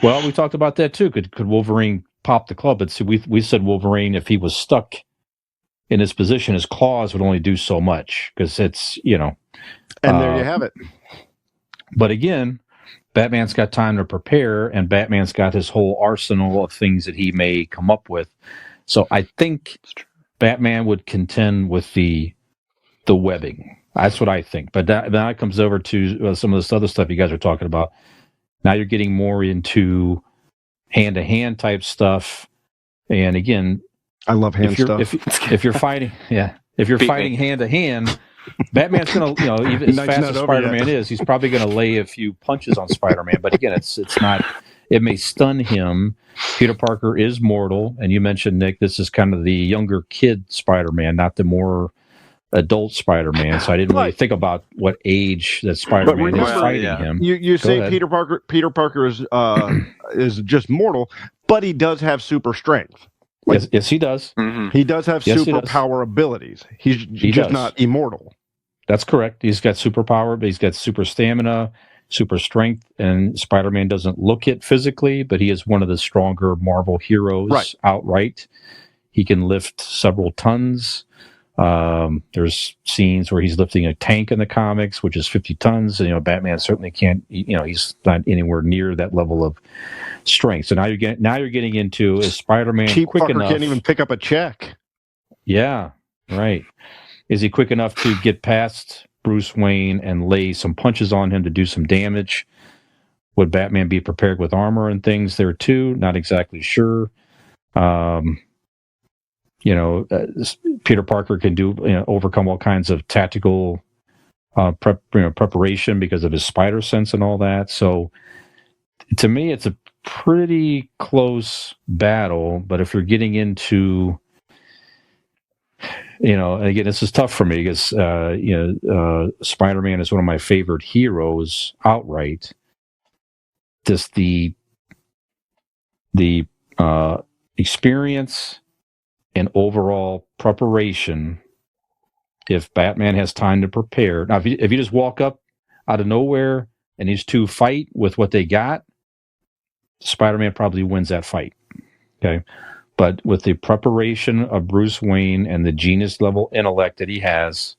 Well, we talked about that too. Could Wolverine pop the claw? But see, we said Wolverine, if he was stuck in his position, his claws would only do so much because it's, And there you have it. But again, Batman's got time to prepare, and Batman's got his whole arsenal of things that he may come up with. So I think Batman would contend with the webbing. That's what I think. But that comes over to some of this other stuff you guys are talking about. Now you're getting more into hand-to-hand type stuff. And again, I love hand stuff. If you're fighting, fighting hand-to-hand, Batman's going to, even as fast as Spider-Man is, he's probably going to lay a few punches on Spider-Man. But again, it's not. It may stun him. Peter Parker is mortal, and you mentioned, Nick, this is kind of the younger kid Spider-Man, not the more adult Spider-Man. So I didn't really think about what age that Spider-Man is fighting him. You say ahead. Peter Parker is just mortal, but he does have super strength. Yes, he does. Mm-hmm. He does have superpower abilities. He's just not immortal. That's correct. He's got superpower, but he's got super stamina, super strength, and Spider-Man doesn't look it physically, but he is one of the stronger Marvel heroes outright. He can lift several tons. There's scenes where he's lifting a tank in the comics, which is 50 tons. And, Batman certainly can't. He's not anywhere near that level of strength. So now you're getting into, is Spider-Man Cheap quick fucker enough? can't even pick up a check. Yeah, right. Is he quick enough to get past Bruce Wayne and lay some punches on him to do some damage? Would Batman be prepared with armor and things there too? Not exactly sure. Peter Parker can overcome all kinds of tactical preparation because of his spider sense and all that. So to me, it's a pretty close battle. But if you're getting into, again, this is tough for me because Spider-Man is one of my favorite heroes outright. Just the experience and overall preparation, if Batman has time to prepare. Now, if you just walk up out of nowhere and these two fight with what they got, Spider-Man probably wins that fight. Okay. But with the preparation of Bruce Wayne and the genius level intellect that he has,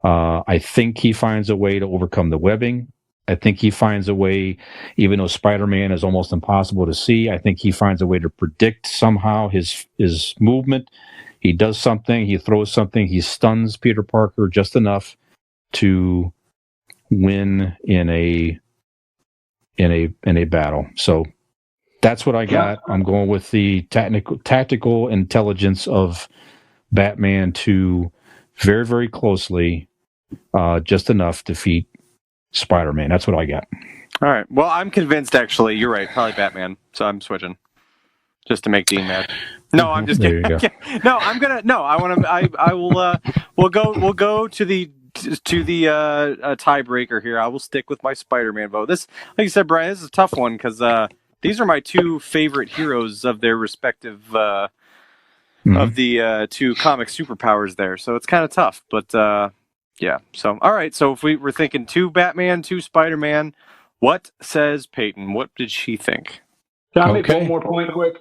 I think he finds a way to overcome the webbing. I think he finds a way, even though Spider-Man is almost impossible to see, I think he finds a way to predict somehow his movement. He does something, he throws something, he stuns Peter Parker just enough to win in a battle. So that's what I got. I'm going with the tactical intelligence of Batman to very, very closely, just enough defeat Spider-Man. That's what I got. All right. Well, I'm convinced. Actually, you're right. Probably Batman. So I'm switching, just to make Dean mad. No, I'm just kidding. No, I'm gonna. No, I want to. I will. We'll go to the tiebreaker here. I will stick with my Spider-Man vote. This, like you said, Brian, this is a tough one because these are my two favorite heroes of their respective of the two comic superpowers there. So it's kind of tough, but. Yeah. So, all right. So if we're thinking two Batman, two Spider-Man, what says Peyton? What did she think? Can I make one more point quick?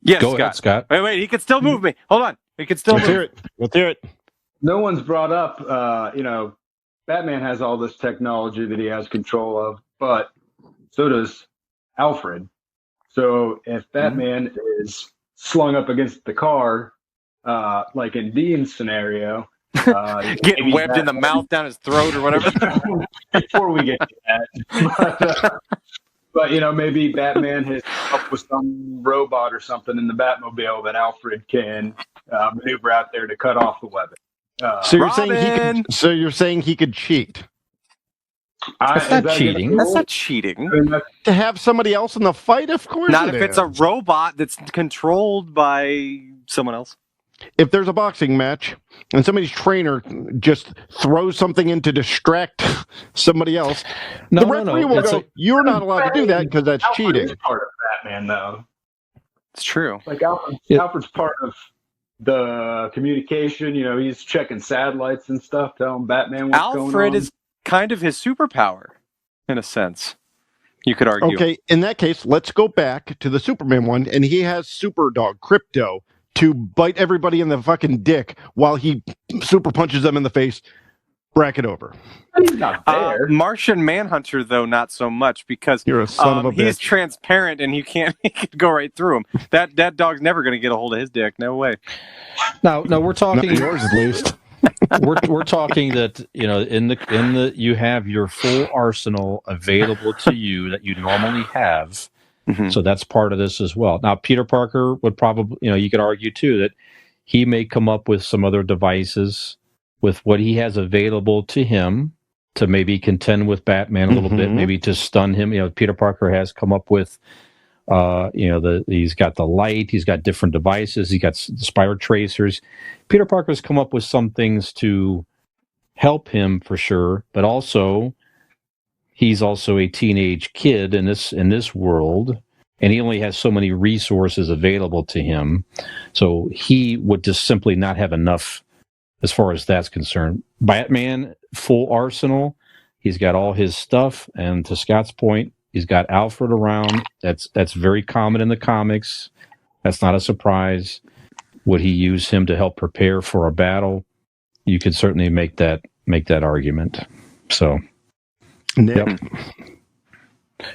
Yes, Go ahead, Scott. Wait. He can still move me. Hold on. He can still move. Let's hear it. No one's brought up, Batman has all this technology that he has control of, but so does Alfred. So if Batman is slung up against the car, like in Dean's scenario, getting webbed in the mouth down his throat or whatever. Before we get to that, but maybe Batman has come up with some robot or something in the Batmobile that Alfred can maneuver out there to cut off the webbing. So you're saying he could cheat? That's not cheating. That's not cheating. To have somebody else in the fight, of course. Not if it's a robot that's controlled by someone else. If there's a boxing match and somebody's trainer just throws something in to distract somebody else, the referee will go, you're not allowed to do that because that's cheating. Alfred's part of Batman, though. It's true. Like Alfred's part of the communication. He's checking satellites and stuff, telling Batman what's going on. Alfred is kind of his superpower, in a sense. You could argue. Okay, in that case, let's go back to the Superman one, and he has Super Dog, Crypto, to bite everybody in the fucking dick while he super punches them in the face. Bracket over. He's not there. Martian Manhunter, though, not so much because you're a son of a bitch. He's transparent and he can go right through him. That dog's never going to get a hold of his dick. No way. No, we're talking not yours at least. we're talking that in the you have your full arsenal available to you that you normally have. Mm-hmm. So that's part of this as well. Now, Peter Parker would probably, you could argue too that he may come up with some other devices with what he has available to him to maybe contend with Batman a little bit, maybe to stun him. Peter Parker has come up with, he's got the light, he's got different devices, he's got spider tracers. Peter Parker's come up with some things to help him for sure, but also he's also a teenage kid in this world, and he only has so many resources available to him. So he would just simply not have enough as far as that's concerned. Batman, full arsenal. He's got all his stuff, and to Scott's point, he's got Alfred around. That's very common in the comics. That's not a surprise. Would he use him to help prepare for a battle? you could certainly make that argument. So, Nick. yep.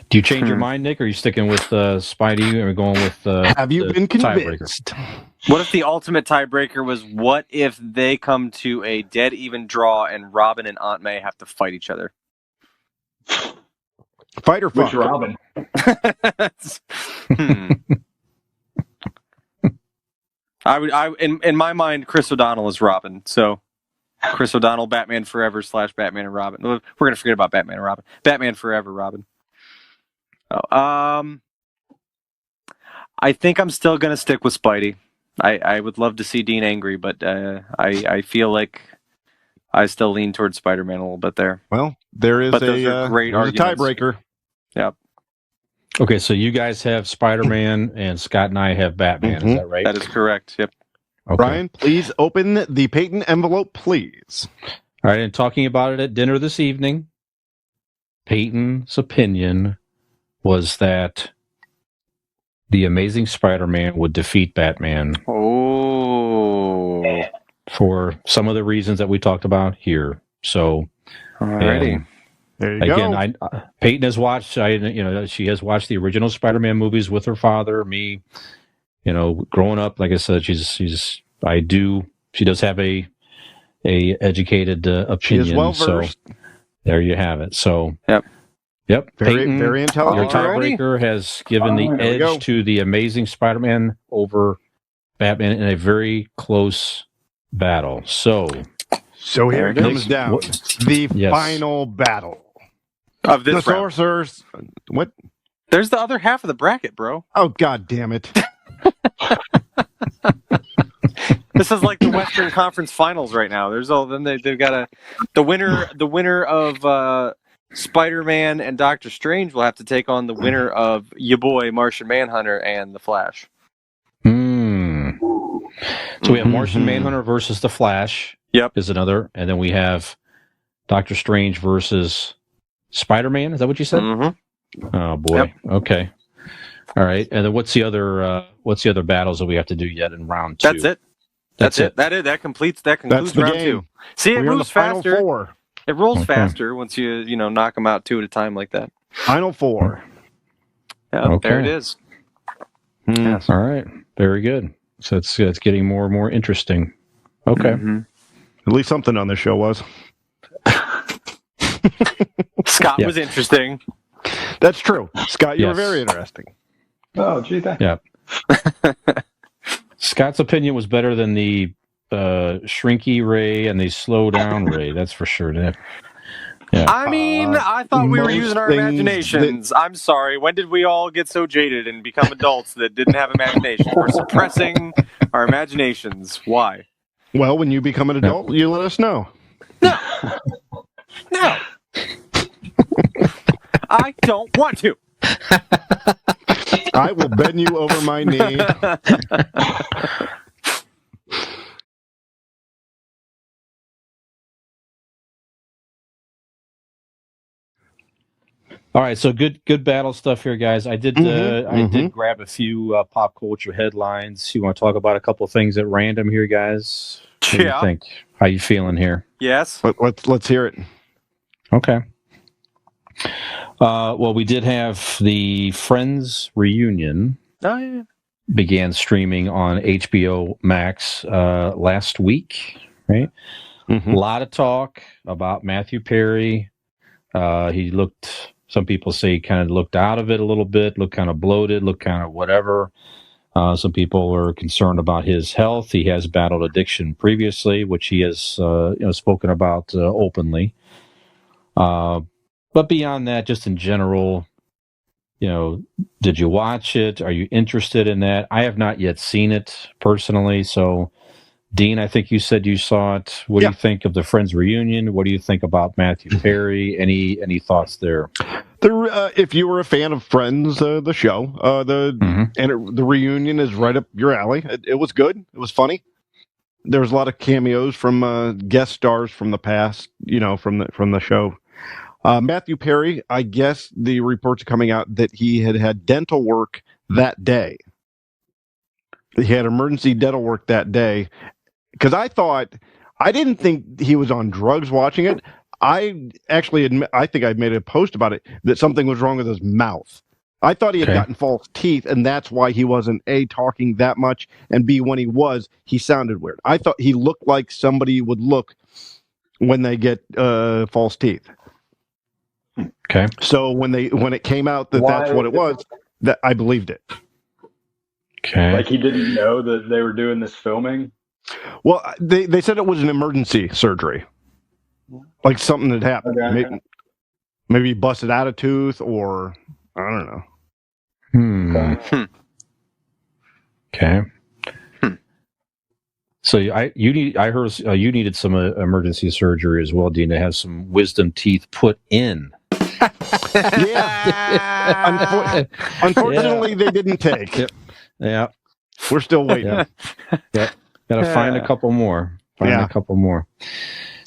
Do you change your mind, Nick? Or are you sticking with Spidey? Or are we going with Have you been convinced? tiebreaker? What if the ultimate tiebreaker was, what if they come to a dead even draw and Robin and Aunt May have to fight each other? Fight or fuck? Which Robin? In my mind, Chris O'Donnell is Robin. So Chris O'Donnell, Batman Forever / Batman and Robin. We're gonna forget about Batman and Robin. Batman Forever, Robin. Oh, I think I'm still gonna stick with Spidey. I would love to see Dean angry, but I feel like I still lean towards Spider-Man a little bit there. Well, there is But those are great there's a arguments. tiebreaker. Yep. Okay, so you guys have Spider-Man, and Scott and I have Batman. Is that right? That is correct. Yep. Okay. Brian, please open the patent envelope, please. All right, and talking about it at dinner this evening, Peyton's opinion was that the Amazing Spider-Man would defeat Batman. Oh. For some of the reasons that we talked about here. So, alrighty. There you again, go. Peyton has watched. She has watched the original Spider-Man movies with her father. Me, growing up, like I said, she does have a educated opinion. She is well versed. So there you have it. So yep. Very, Peyton, very intelligent. Your tiebreaker has given the edge to the Amazing Spider-Man over Batman in a very close battle. So here it comes down. The final battle of this the sorcerers. What? There's the other half of the bracket, bro. Oh, God damn it. This is like the Western Conference Finals right now. They've got the winner of Spider-Man and Doctor Strange will have to take on the winner of your boy Martian Manhunter and the Flash. So we have Martian Manhunter versus the Flash. Yep. Is another, and then we have Doctor Strange versus Spider-Man. Is that what you said? Mm-hmm. Oh boy. Yep. Okay. All right. And then what's the other battles that we have to do yet in round 2? That's it. That concludes round 2. See, it moves faster. Four. It rolls faster once you knock them out 2 at a time like that. Final 4. Yeah, there it is. Yes. All right. Very good. So it's getting more and more interesting. Okay. Mm-hmm. At least something on this show was. Scott was interesting. That's true. Scott, you were very interesting. Oh, gee, thanks. Yeah. Scott's opinion was better than the shrinky Ray and the slow down Ray. That's for sure. Yeah. I mean, I thought we were using our imaginations. I'm sorry. When did we all get so jaded and become adults that didn't have imaginations? We're suppressing our imaginations. Why? Well, when you become an adult, you let us know. No. I don't want to. I will bend you over my knee. All right, so good battle stuff here, guys. I did grab a few pop culture headlines. You want to talk about a couple of things at random here, guys? What do you think? How you feeling here? Yes. Let's hear it. Okay. Well, we did have the Friends reunion. Oh, yeah. Began streaming on HBO Max last week, right? Mm-hmm. A lot of talk about Matthew Perry. He looked, some people say he kind of looked out of it a little bit, looked kind of bloated, looked kind of whatever. Some people are concerned about his health. He has battled addiction previously, which he has spoken about openly. But beyond that, just in general, did you watch it? Are you interested in that? I have not yet seen it personally. So, Dean, I think you said you saw it. What do you think of the Friends reunion? What do you think about Matthew Perry? Any thoughts there? If you were a fan of Friends, the show, the reunion is right up your alley. It was good. It was funny. There was a lot of cameos from guest stars from the past, from the show. Matthew Perry, I guess the reports are coming out that he had dental work that day. He had emergency dental work that day. Because I thought I didn't think he was on drugs watching it. I actually admit, I think I made a post about it, that something was wrong with his mouth. I thought he had Okay. gotten false teeth, and that's why he wasn't A, talking that much, and B, when he was, he sounded weird. I thought he looked like somebody would look when they get false teeth. Okay. So when it came out that that's what it was, that I believed it. Okay. Like he didn't know that they were doing this filming. Well, they said it was an emergency surgery, like something had happened. Okay. Maybe he busted out a tooth, or I don't know. Okay. So I heard you needed some emergency surgery as well, Dean, to have some wisdom teeth put in. Yeah. Unfortunately, they didn't take. Yep. Yeah. We're still waiting. Yep. Gotta find a couple more. A couple more.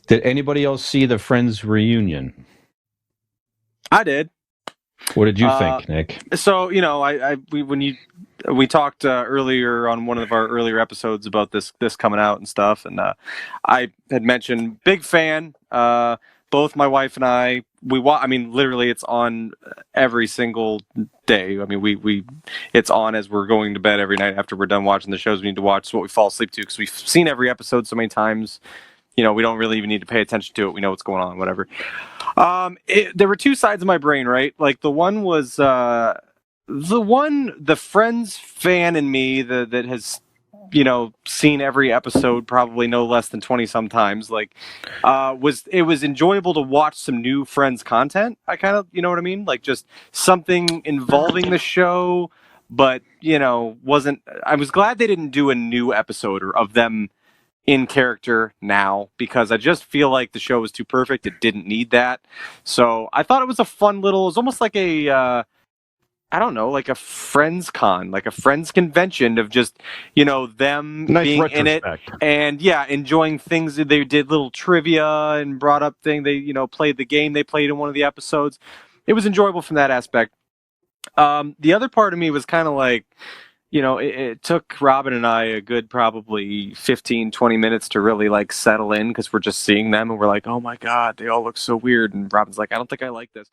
Did anybody else see the Friends reunion? I did. What did you think, Nick? So, we talked earlier on one of our earlier episodes about this coming out and stuff, and I had mentioned big fan. Both my wife and I, literally, it's on every single day. I mean, it's on as we're going to bed every night after we're done watching the shows we need to watch. It's what we fall asleep to because we've seen every episode so many times. We don't really even need to pay attention to it. We know what's going on, whatever. There were two sides of my brain, right? Like the one was the Friends fan in me that has, seen every episode probably no less than 20 sometimes. Like, it was enjoyable to watch some new Friends content. I kind of, you know what I mean? Like just something involving the show, but wasn't. I was glad they didn't do a new episode or of them in character now, because I just feel like the show was too perfect. It didn't need that. So I thought it was a fun little, it was almost like a, I don't know, like a Friends con, like a Friends convention of just, them Nice being in it retrospect. and enjoying things. They did little trivia and brought up things. They, played the game they played in one of the episodes. It was enjoyable from that aspect. The other part of me was kind of like, it took Robin and I a good probably 15, 20 minutes to really like settle in, because we're just seeing them and we're like, oh my God, they all look so weird. And Robin's like, I don't think I like this,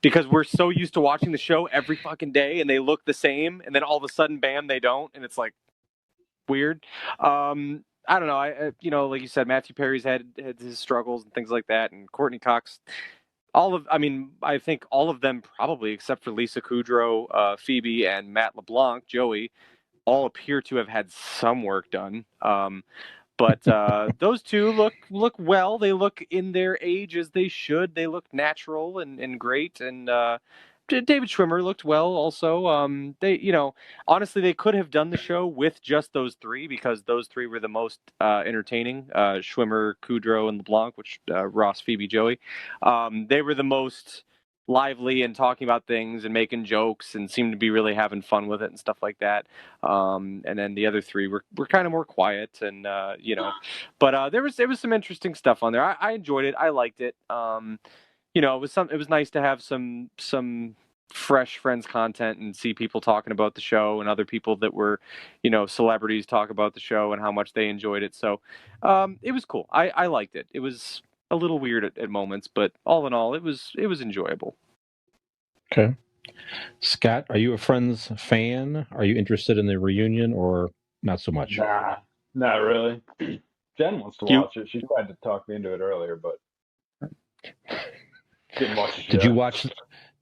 because we're so used to watching the show every fucking day and they look the same. And then all of a sudden, bam, they don't. And it's like weird. I don't know. Like you said, Matthew Perry's had his struggles and things like that. And Courtney Cox, I think all of them probably, except for Lisa Kudrow, Phoebe, and Matt LeBlanc, Joey, all appear to have had some work done. But those two look well. They look in their age as they should. They look natural and great. And David Schwimmer looked well also. Honestly, they could have done the show with just those three, because those three were the most entertaining. Schwimmer, Kudrow, and LeBlanc, which Ross, Phoebe, Joey. They were the most lively and talking about things and making jokes and seemed to be really having fun with it and stuff like that. And then the other three were kind of more quiet and but there was some interesting stuff on there. I enjoyed it. I liked it. It was nice to have some fresh Friends content and see people talking about the show and other people that were, celebrities talk about the show and how much they enjoyed it. So it was cool. I liked it. It was a little weird at moments, but all in all, it was enjoyable. Okay. Scott, are you a Friends fan? Are you interested in the reunion or not so much? Nah, not really. Jen wants to watch it. She tried to talk me into it earlier, but didn't watch it.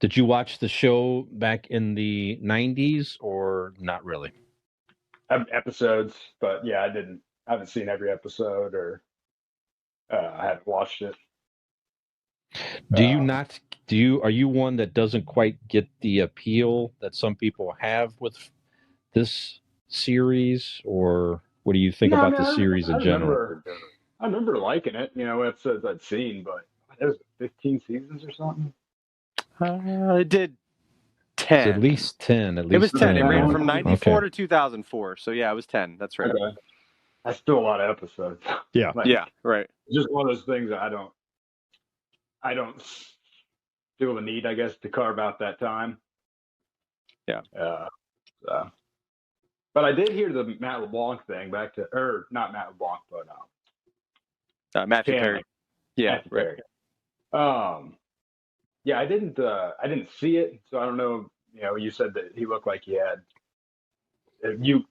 Did you watch the show back in the 90s or not really? Episodes, but yeah, I haven't seen every episode, or I haven't watched it. Are you one that doesn't quite get the appeal that some people have with this series, or what do you think about the series in general? I remember liking it, episodes I'd seen, but it was 15 seasons or something. It did 10. It's at least 10. It was 10. It ran from 94 to 2004. So yeah, it was 10. That's right. Okay. That's still a lot of episodes. Yeah. Yeah. Right. Just one of those things that I don't feel the need, I guess, to carve out that time. Yeah. But I did hear the Matt LeBlanc thing not Matt LeBlanc, but Matthew Chandler. Perry. Yeah, Matthew right. Perry. Yeah, I didn't see it, so I don't know. You said that he looked like he had. You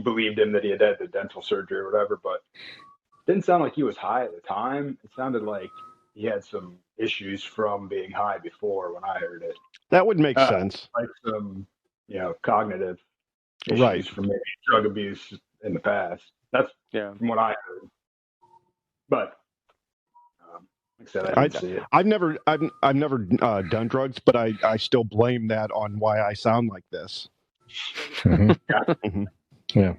believed him that he had had the dental surgery or whatever, but it didn't sound like he was high at the time. It sounded like he had some issues from being high before when I heard it. That would make sense. Like some, cognitive issues Right. from maybe drug abuse in the past. That's from what I heard. But like I said, I didn't see it. I've never done drugs, but I still blame that on why I sound like this. Yeah.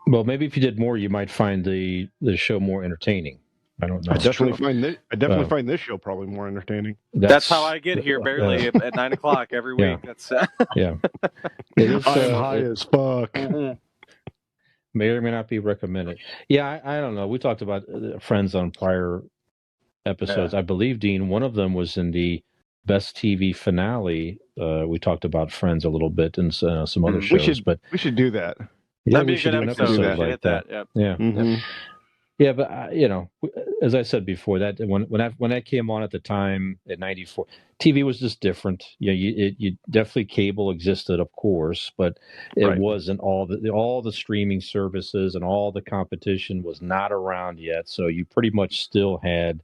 Well, maybe if you did more, you might find the show more entertaining. I don't know. I definitely find this show probably more entertaining. That's how I get here barely at 9 o'clock every week. That's yeah. It is, I'm high as fuck. May or may not be recommended. Yeah, I don't know. We talked about Friends on prior episodes. I believe, Dean, one of them was in the best TV finale. We talked about Friends a little bit and some other shows. We should do that. Yeah, that'd be we a should good do an episode episode like that. Yep. Yeah. Mm-hmm. Yeah, but as I said before, that when that came on at the time at '94, TV was just different. Yeah, you definitely cable existed, of course, but it wasn't all the streaming services and all the competition was not around yet. So you pretty much still had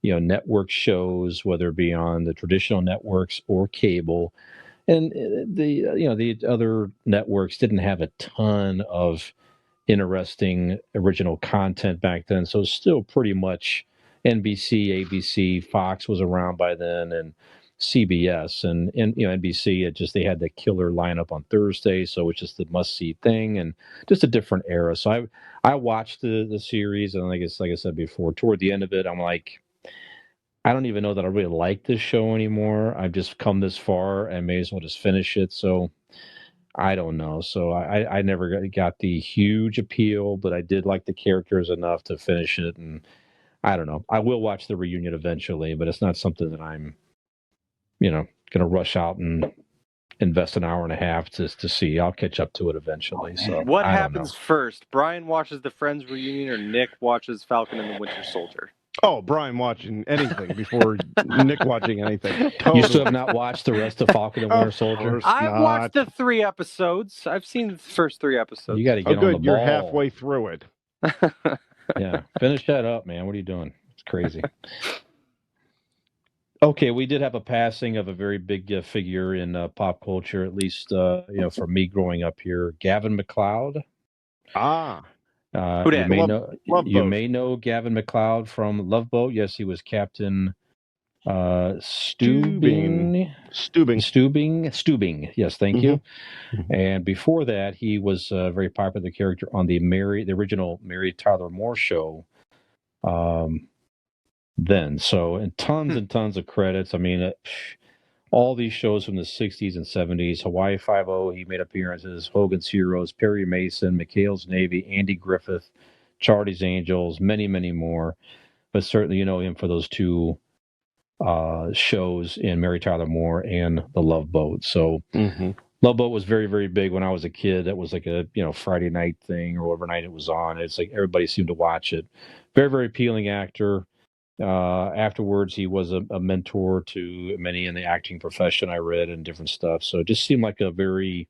network shows, whether it be on the traditional networks or cable, and the other networks didn't have a ton of interesting original content back then. So it's still pretty much NBC, ABC, Fox was around by then, and CBS and NBC. They had the killer lineup on Thursday, so it's just the must see thing and just a different era. So I watched the series, and like I said before, toward the end of it, I'm like, I don't even know that I really like this show anymore. I've just come this far and may as well just finish it. So I don't know. So I never got the huge appeal, but I did like the characters enough to finish it. And I don't know. I will watch the reunion eventually, but it's not something that I'm, going to rush out and invest an hour and a half to see. I'll catch up to it eventually. So what happens first? Brian watches the Friends reunion, or Nick watches Falcon and the Winter Soldier? Oh, Brian watching anything before Nick watching anything. Totally. You still have not watched the rest of Falcon and Winter Soldier? I've watched the 3 episodes. I've seen the first 3 episodes. You got to get on the ball. You're halfway through it. Yeah, finish that up, man. What are you doing? It's crazy. Okay, we did have a passing of a very big figure in pop culture, at least for me growing up here. Gavin MacLeod. You may know Gavin MacLeod from Love Boat. Yes, he was Captain Stubing. Yes, thank you. And before that, he was a very popular character on the original Mary Tyler Moore show. Then, and tons and tons of credits. I mean, all these shows from the 60s and 70s, Hawaii Five-0, he made appearances, Hogan's Heroes, Perry Mason, McHale's Navy, Andy Griffith, Charlie's Angels, many, many more. But certainly you know him for those 2 shows in Mary Tyler Moore and The Love Boat. So Love Boat was very, very big when I was a kid. That was like a Friday night thing or overnight it was on. It's like everybody seemed to watch it. Very, very appealing actor. Afterwards, he was a mentor to many in the acting profession, I read, and different stuff. So it just seemed like a very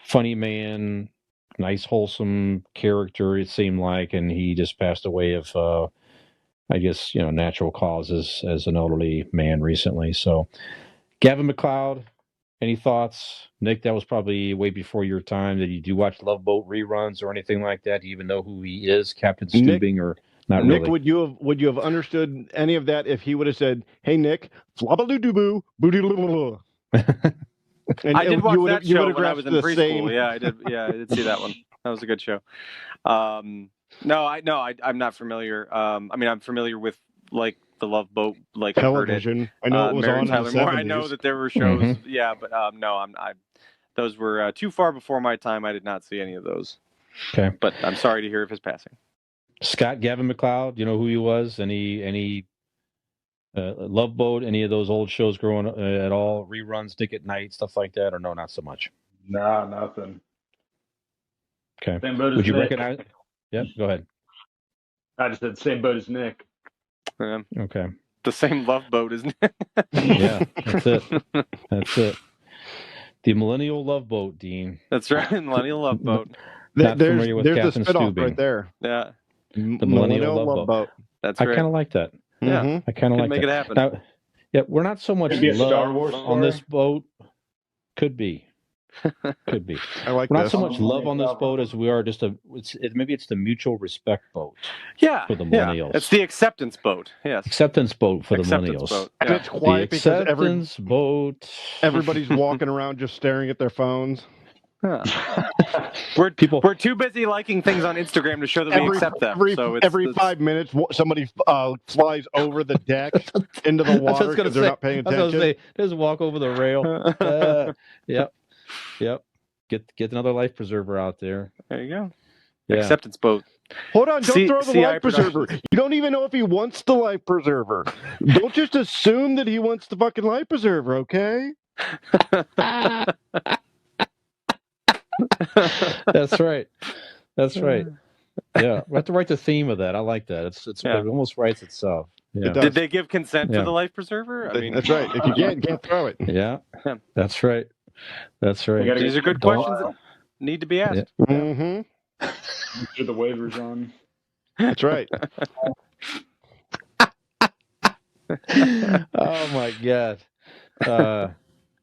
funny man, nice, wholesome character, it seemed like. And he just passed away of, I guess, natural causes as an elderly man recently. So Gavin MacLeod, any thoughts? Nick, that was probably way before your time. Did you watch Love Boat reruns or anything like that? Do you even know who he is, Captain Stubing, or... Not Nick, really. would you have understood any of that if he would have said, "Hey, Nick, flabba-doo-doo-boo, boo-doo-doo-doo-doo." I did watch that show when I was in preschool. Yeah, I did. Yeah, I did see that one. That was a good show. I'm not familiar. I mean, I'm familiar with like the Love Boat, like television. I know it was Mary on Tyler in the Moore. 70s. I know that there were shows. Yeah, but no, those were too far before my time. I did not see any of those. Okay, but I'm sorry to hear of his passing. Scott, Gavin MacLeod, you know who he was? Any Love Boat, any of those old shows growing at all? Reruns, Dick at Night, stuff like that, or no, not so much? No, nothing. Okay. Would you recognize? Yep, go ahead. I just said same boat as Nick. Okay. The same love boat, isn't it? Yeah, that's it. That's it. The Millennial Love Boat, Dean. That's right, Millennial Love Boat. Not familiar with there's Captain the spinoff Stubing. right there. Yeah, The Millennial Love Boat. that's I right. kind of like that. Yeah, Mhm. I kind of Could like make that. it happen. Now, yeah, we're not so much Could be a Star love Wars on this story. boat. Could be. Could be. I like We're not this. so much love on this boat as we are just maybe it's the mutual respect boat Yeah, for the yeah. millennials. It's the acceptance boat. Yes, Acceptance boat for the acceptance millennials. boat. And Yeah. it's The quiet because acceptance boat. everybody's walking around just staring at their phones. Yeah. We're People- too busy liking things on Instagram to show that we accept them. So every 5 minutes, somebody flies over the deck into the That's what I water was gonna because they're say. not paying I was attention. gonna say, just walk over the rail. Yep. Get another life preserver out there. There you go. Yeah. Acceptance boat. Hold on, don't throw the CI life preserver. Productions. You don't even know if he wants the life preserver. Don't just assume that he wants the fucking life preserver, okay? That's right. That's right. Yeah, we have to write the theme of that. I like that. It almost writes itself. Yeah. It does. Did they give consent Yeah. for the life preserver? I mean, That's right. If you can't throw it. Yeah. Yeah. That's right. That's right. gotta these are good Don't- questions that need to be asked. Mm-hmm. Make sure the waivers on. That's right. Oh my God.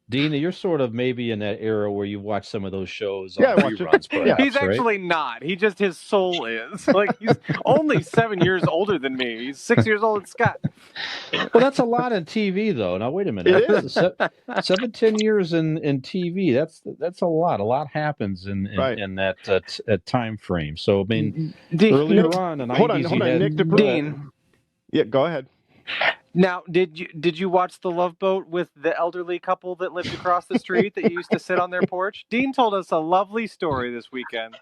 Dina, you're sort of maybe in that era where you watch some of those shows Yeah, I on watch it. reruns, Yeah. perhaps, He's right? actually not. He just, his soul is. Like, he's only 7 years older than me. He's 6 years old, Scott. Well, that's a lot in TV, though. Now, wait a minute. It is. 10 years in TV. That's a lot. A lot happens in Right. that time frame. So, I mean, Dean, earlier on in the 90s, Hold on, you had... Nick. Dean. Yeah, go ahead. Now, did you watch The Love Boat with the elderly couple that lived across the street that used to sit on their porch? Dean told us a lovely story this weekend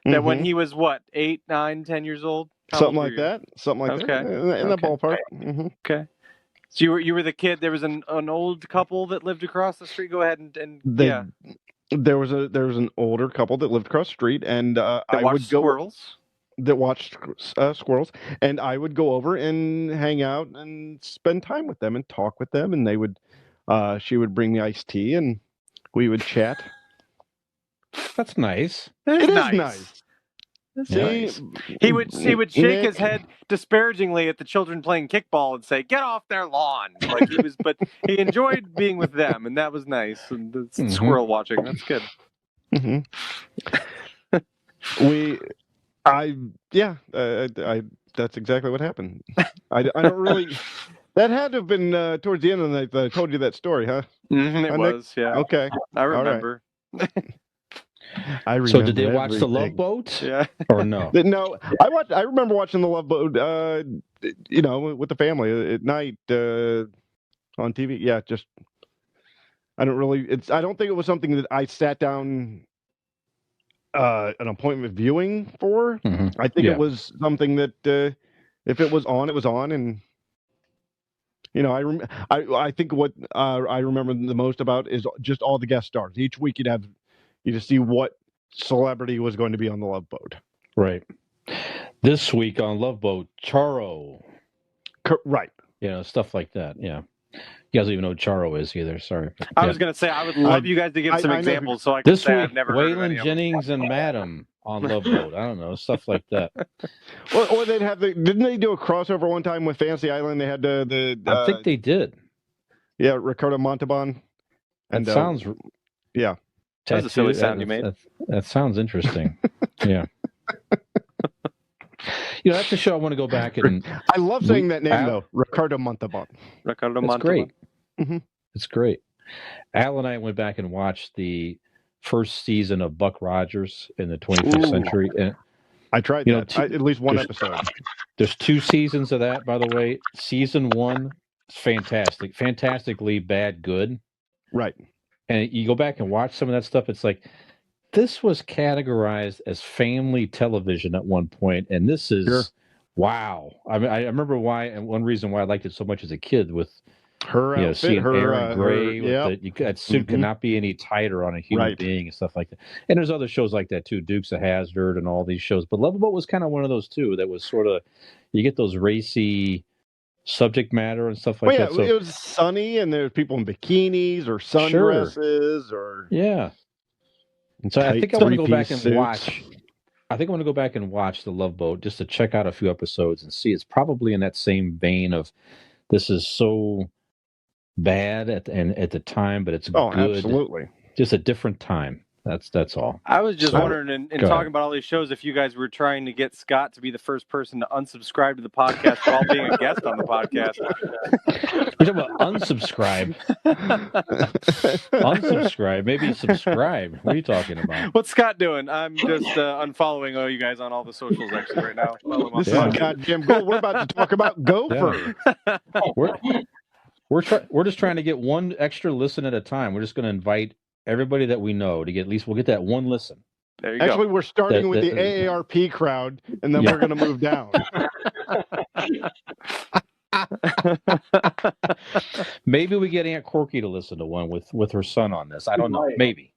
that when he was, 8, 9, 10 years old? How Something old were like you? that. Something like Okay. that. In the ballpark. Mm-hmm. Okay. So you were the kid. There was an old couple that lived across the street. Go ahead and yeah. There was an older couple that lived across the street, and That I watched would go squirrels. that watched squirrels, and I would go over and hang out and spend time with them and talk with them, and they would she would bring me iced tea and we would chat. That's nice. It is nice. That's See, nice. He would shake Nick- his head disparagingly at the children playing kickball and say, "Get off their lawn!" Like but he enjoyed being with them, and that was nice. And the squirrel watching, that's good. Mhm. That's exactly what happened. I don't really. That had to have been towards the end of the night that I told you that story, huh? It Nick? was, yeah. Okay. I remember. I remember. So, did they watch The Love everything. Boat? Yeah. Or no? No, I remember watching The Love Boat. With the family at night on TV. Yeah, just I don't think it was something that I sat down an appointment viewing for. Mhm. I think Yeah. it was something that if it was on, it was on, and I think what I remember the most about is just all the guest stars. Each week you just see what celebrity was going to be on the Love Boat. Right. This week on Love Boat, Charo. Right. Stuff like that. Yeah. You guys don't even know what Charo is either. Sorry. I was going to say, I would love you guys to give some I examples so I can This say week, I've never heard of any Waylon of them. Jennings and Madam on Love Boat. I don't know. Stuff like that. Or they'd have didn't they do a crossover one time with Fantasy Island? They had I think they did. Yeah, Ricardo Montalban. That sounds... Yeah. That was a silly sound you made. That sounds interesting. Yeah. That's a show I want to go back and... I love saying that name, though. Ricardo Montalban. Ricardo It's Montalban. great. Mhm. It's great. Al and I went back and watched the first season of Buck Rogers in the 25th Ooh. century. And I tried that. At least one episode. there's 2 seasons of that, by the way. Season 1 is fantastic. Fantastically bad good. Right. And you go back and watch some of that stuff, it's like, this was categorized as family television at one point, and this is... Sure. Wow. I mean, I remember why, and one reason why I liked it so much as a kid with Her outfit, seeing her Aaron Gray with yep. that suit could not be any tighter on a human Right. being and stuff like that. And there's other shows like that too, Dukes of Hazzard and all these shows. But Love Boat was kind of one of those too. That was sort of, you get those racy subject matter and stuff like that. So it was sunny, and there's people in bikinis or sundresses or yeah. And so I think I want to go back and watch. I think I want to go back and watch The Love Boat just to check out a few episodes and see. It's probably in that same vein of this is so bad at the time, but it's good. Absolutely. Just a different time. That's all. I was just wondering, in talking about all these shows, if you guys were trying to get Scott to be the first person to unsubscribe to the podcast while being a guest on the podcast. We're talking about unsubscribe. Unsubscribe. Maybe subscribe. What are you talking about? What's Scott doing? I'm just unfollowing all you guys on all the socials actually right now. This is goddamn goal. We're about to talk about Gopher. Yeah. We're just trying to get one extra listen at a time. We're just going to invite everybody that we know to get, at least we'll get that one listen. There you go. Actually, we're starting with the AARP crowd, and then we're going to move down. Maybe we get Aunt Corky to listen to one with her son on this. I don't know. Maybe.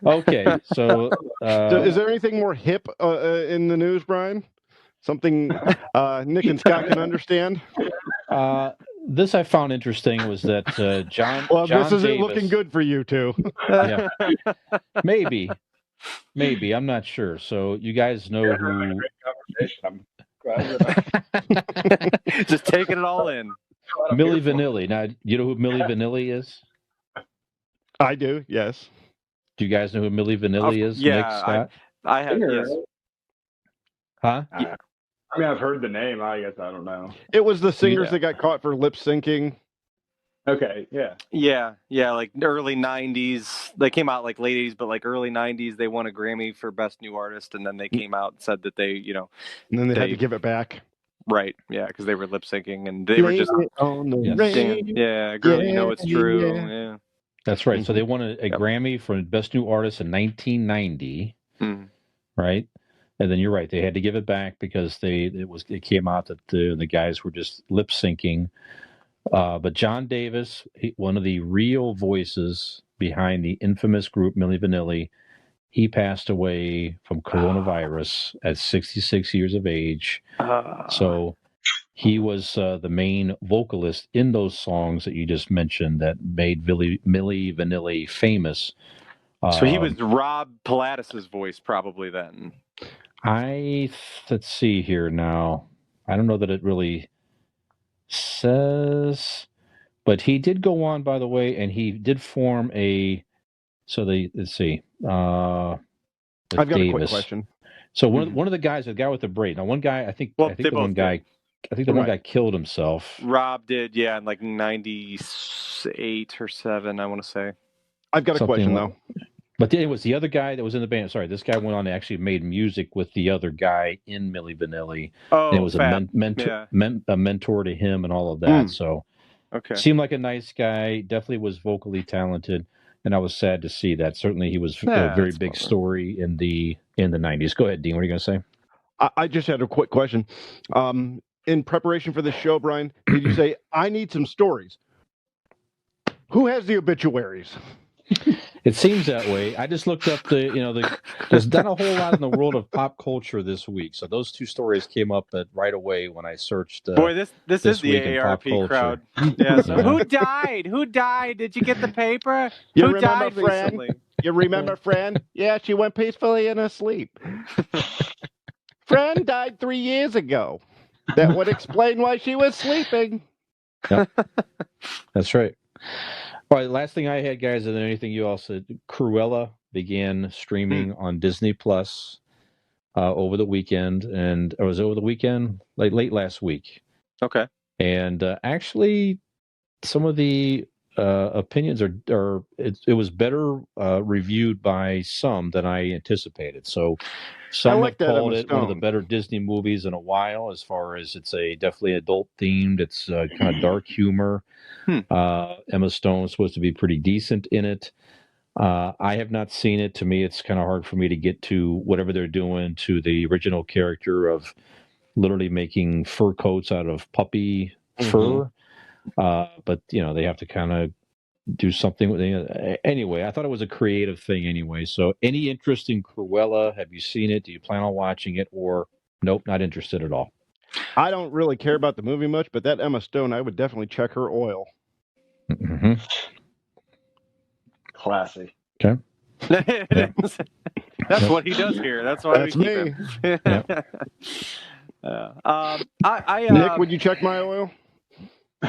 Okay, so is there anything more hip in the news, Brian? Something Nick and Scott can understand? This I found interesting was that John. Well, John this isn't Davis, looking good for you two. Yeah, maybe. I'm not sure. So you guys know who? Great conversation. I'm glad just taking it all in. Milli Vanilli. Now, you know who Milli Vanilli is? I do. Yes. Do you guys know who Milli Vanilli is? Yeah, Nick, Scott? I have. Yes. Huh? I mean, I've heard the name. I guess I don't know. It was the singers that got caught for lip syncing. Okay, yeah. Yeah, like early 90s. They came out like late 80s, but like early 90s, they won a Grammy for Best New Artist, and then they came out and said that they, And then they had to give it back. Right, yeah, because they were lip syncing, and they were just... on the yeah, girl, you know it's true. Yeah. That's right. So they won a Grammy for Best New Artist in 1990, right? And then you're right; they had to give it back because it came out that the guys were just lip syncing. But John Davis, one of the real voices behind the infamous group Milli Vanilli, he passed away from coronavirus at 66 years of age. So he was the main vocalist in those songs that you just mentioned that made Milli Vanilli famous. So he was Rob Pilatus's voice probably then. Let's see here now. I don't know that it really says, but he did go on, by the way, and he did form let's see. I've got a quick question. So one of the guys, the guy with the braid. Now, one guy, I think the one guy killed himself. Rob did, yeah, in like 98 or 7, I want to say. I've got a question though. But it was the other guy that was in the band. Sorry, this guy went on and actually made music with the other guy in Milli Vanilli. Oh, and it was a mentor to him and all of that. So, seemed like a nice guy. Definitely was vocally talented, and I was sad to see that. Certainly, he was a very big story in the 90s. Go ahead, Dean. What are you going to say? I just had a quick question. In preparation for this show, Brian, did you say I need some stories? Who has the obituaries? It seems that way. I just looked up there's done a whole lot in the world of pop culture this week. So those two stories came up right away when I searched. Boy, this is the AARP crowd. Yeah. So who died? Who died? Did you get the paper? Who died recently? You remember Fran? Yeah, she went peacefully in her sleep. Fran died 3 years ago. That would explain why she was sleeping. Yep. That's right. All right, last thing I had, guys, and then anything you all said, Cruella began streaming on Disney Plus over the weekend, and it was over the weekend, like late last week. Okay. And actually, some of the opinions it was better reviewed by some than I anticipated. So some have called it one of the better Disney movies in a while, as far as it's definitely adult themed. It's kind of dark humor. Emma Stone is supposed to be pretty decent in it. I have not seen it. To me, it's kind of hard for me to get to whatever they're doing to the original character of literally making fur coats out of puppy fur. But they have to kind of do something with it. Anyway, I thought it was a creative thing anyway. So any interest in Cruella? Have you seen it? Do you plan on watching it? Or nope, not interested at all? I don't really care about the movie much, but that Emma Stone, I would definitely check her oil. Mm-hmm. Classy. Okay. That's Yep. what he does here. That's why That's we keep me. him. Nick, would you check my oil?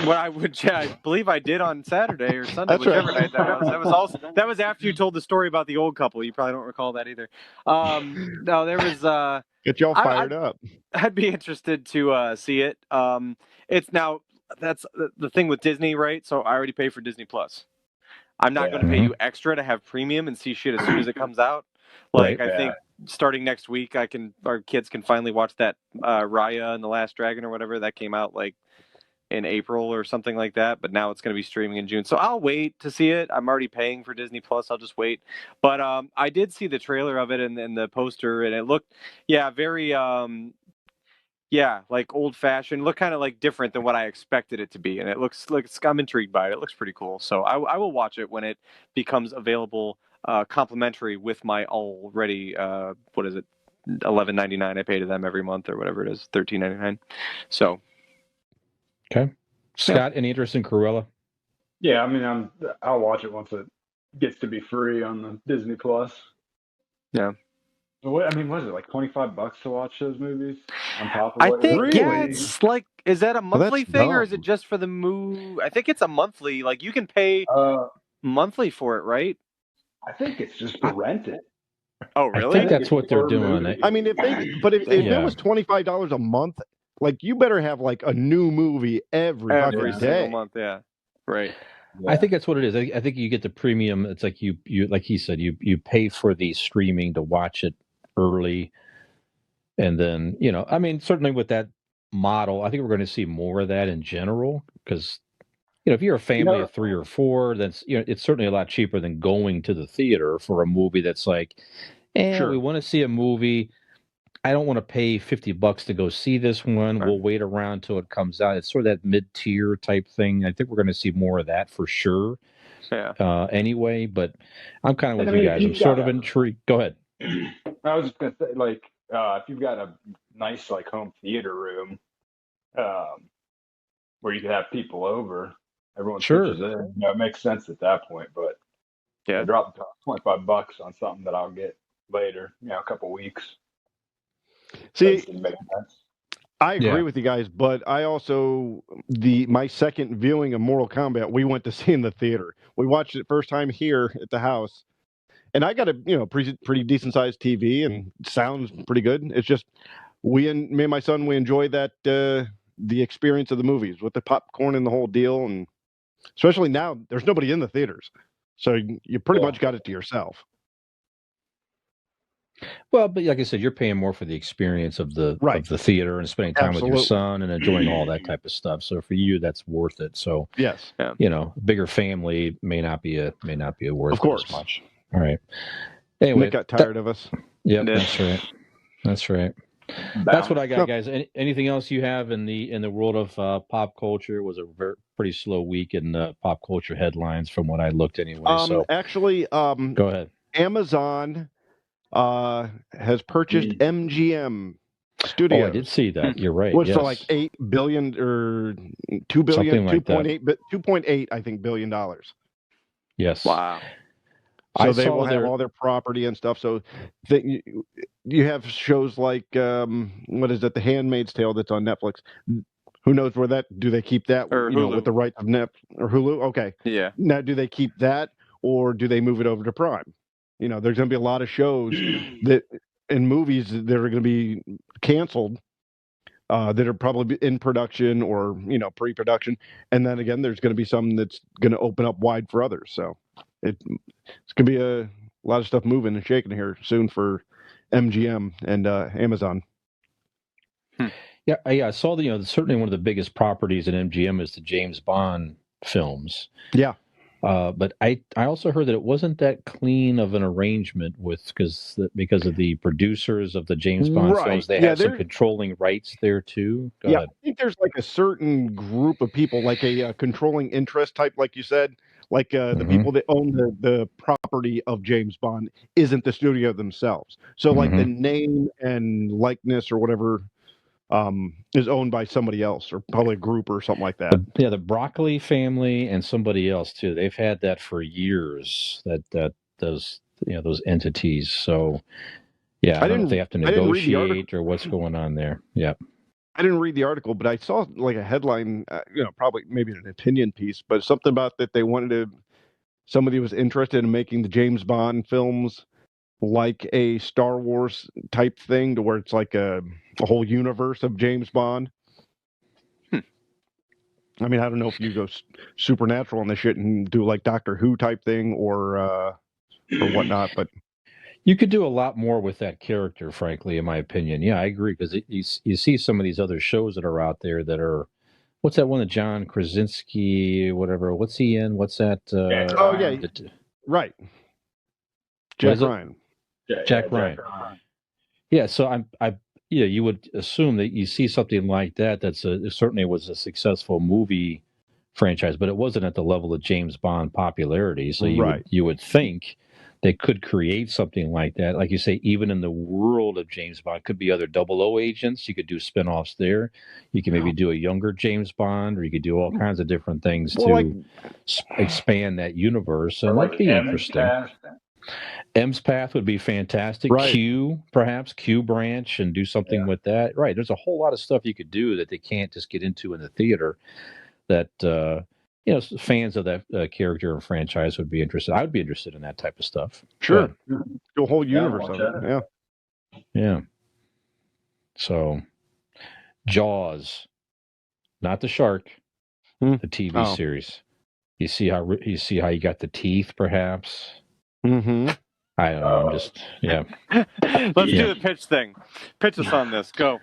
What I would, I believe I did on Saturday or Sunday, That's whichever right. night that was. That was after you told the story about the old couple. You probably don't recall that either. No, there was. Get y'all fired up. I'd be interested to see it. It's now that's the thing with Disney, right? So I already pay for Disney Plus. I'm not going to pay you extra to have premium and see shit as soon as it comes out. Like Right. I think starting next week, our kids can finally watch that Raya and the Last Dragon or whatever that came out like in April or something like that. But now it's going to be streaming in June, so I'll wait to see it. I'm already paying for Disney Plus. I'll just wait. But I did see the trailer of it and the poster, and it looked, very. Like old fashioned, look kind of like different than what I expected it to be. And it looks like I'm intrigued by it. It looks pretty cool. So I will watch it when it becomes available, complimentary with my already, what is it? $11.99 I pay to them every month or whatever it is, $13.99. So. Okay. Scott, any interest in Cruella? Yeah, I mean, I'll watch it once it gets to be free on the Disney Plus. Yeah. What is it, like $25 to watch those movies on top of I what think, Really? it's like, is that a monthly that's thing or is dumb. it just for the movie? I think it's a monthly. Like you can pay monthly for it, right? I think it's just to rent it. Oh, I really? think that's what they're doing. I mean, if it was $25 a month, like you better have like a new movie every fucking single day. month, yeah. Right. I think that's what it is. I think you get the premium. It's like you like he said, you pay for the streaming to watch it early, and then I mean, certainly with that model, I think we're going to see more of that in general because if you're a family of 3 or 4, that's it's certainly a lot cheaper than going to the theater for a movie that's like, we want to see a movie. I don't want to pay $50 to go see this one. Right. We'll wait around till it comes out. It's sort of that mid-tier type thing. I think we're going to see more of that for sure. Yeah. Anyway, but I'm kind of with you guys. I'm sort of intrigued. Go ahead. I was just gonna say, like, if you've got a nice like home theater room, where you can have people over, everyone pitches in. It makes sense at that point. But yeah, drop $25 on something that I'll get later, a couple weeks. See, make sense. I agree with you guys, but I also my second viewing of Mortal Kombat, we went to see in the theater. We watched it first time here at the house, and I got a pretty decent sized TV and sounds pretty good. It's just me and my son, we enjoy that the experience of the movies with the popcorn and the whole deal, and especially now there's nobody in the theaters, so you pretty much got it to yourself. Well, but like I said, you're paying more for the experience of the theater and spending time with your son and enjoying all that type of stuff. So for you, that's worth it. So yes, bigger family may not be worth of course as much. All right. Anyway, Nick got tired of us. Yep, that's right. That's right. That's what I got, guys. Anything else you have in the world of pop culture? It was a pretty slow week in pop culture headlines from what I looked anyway. So actually, go ahead. Amazon has purchased MGM Studios. Oh, I did see that. You're right. Which for like $8 billion or $2 billion, like 2.8, I think, $billion. Yes. Wow. So they will have all their property and stuff. So you have shows like what is it, The Handmaid's Tale that's on Netflix. Who knows where do they keep that or Hulu. With the rights of Netflix or Hulu? Okay. Yeah. Now, do they keep that or do they move it over to Prime? There's going to be a lot of shows and movies that are going to be canceled that are probably in production or pre-production, and then again, there's going to be some that's going to open up wide for others. So it's going to be a lot of stuff moving and shaking here soon for MGM and Amazon. Yeah, I saw certainly one of the biggest properties in MGM is the James Bond films. Yeah. But I also heard that it wasn't that clean of an arrangement because of the producers of the James Bond films. They have some controlling rights there too. Go ahead. I think there's like a certain group of people, like a controlling interest type, like you said, like the people that own the property of James Bond isn't the studio themselves. So like the name and likeness or whatever is owned by somebody else or probably a group or something like that. The Broccoli family and somebody else too. They've had that for years. That those entities. So yeah, I don't know if they have to negotiate or what's going on there. Yeah. I didn't read the article, but I saw like a headline, probably maybe an opinion piece, but something about that they somebody was interested in making the James Bond films like a Star Wars type thing, to where it's like a whole universe of James Bond. I mean, I don't know if you go supernatural on this shit and do like Doctor Who type thing or whatnot, but you could do a lot more with that character, frankly, in my opinion. Yeah, I agree, because you see some of these other shows that are out there that are, what's that one that John Krasinski, whatever, what's he in? What's that? Right. Jack Ryan. Jack Ryan. Yeah, so you would assume that you see something like that. Certainly was a successful movie franchise, but it wasn't at the level of James Bond popularity. So you would think they could create something like that. Like you say, even in the world of James Bond, could be other 00 agents. You could do spinoffs there. You can maybe do a younger James Bond, or you could do all kinds of different things to expand that universe. And that'd be interesting. M's Path would be fantastic. Right. Q branch, and do something with that. Right. There's a whole lot of stuff you could do that they can't just get into in the theater that, fans of that character and franchise would be interested. I would be interested in that type of stuff. Sure. The whole universe of it. Yeah. Yeah. So, Jaws, not the shark, the TV series. You see how you got the teeth, perhaps. Mm-hmm. I don't know. I'm just Let's do the pitch thing. Pitch us on this. Go.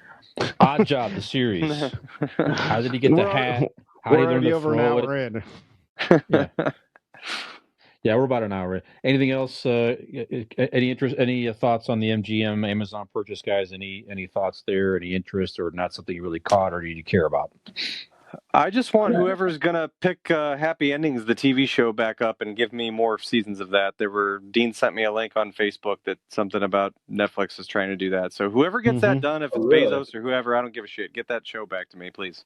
Odd Job, the series. How did he get the hat? How did he learn to throw it? Yeah, we're about an hour in. Anything else? Any interest? Any thoughts on the MGM Amazon purchase, guys? Any thoughts there? Any interest, or not something you really caught or you care about? I just want whoever's gonna pick Happy Endings, the TV show, back up and give me more seasons of that. Dean sent me a link on Facebook that something about Netflix is trying to do that. So whoever gets that done, if it's Bezos or whoever, I don't give a shit. Get that show back to me, please.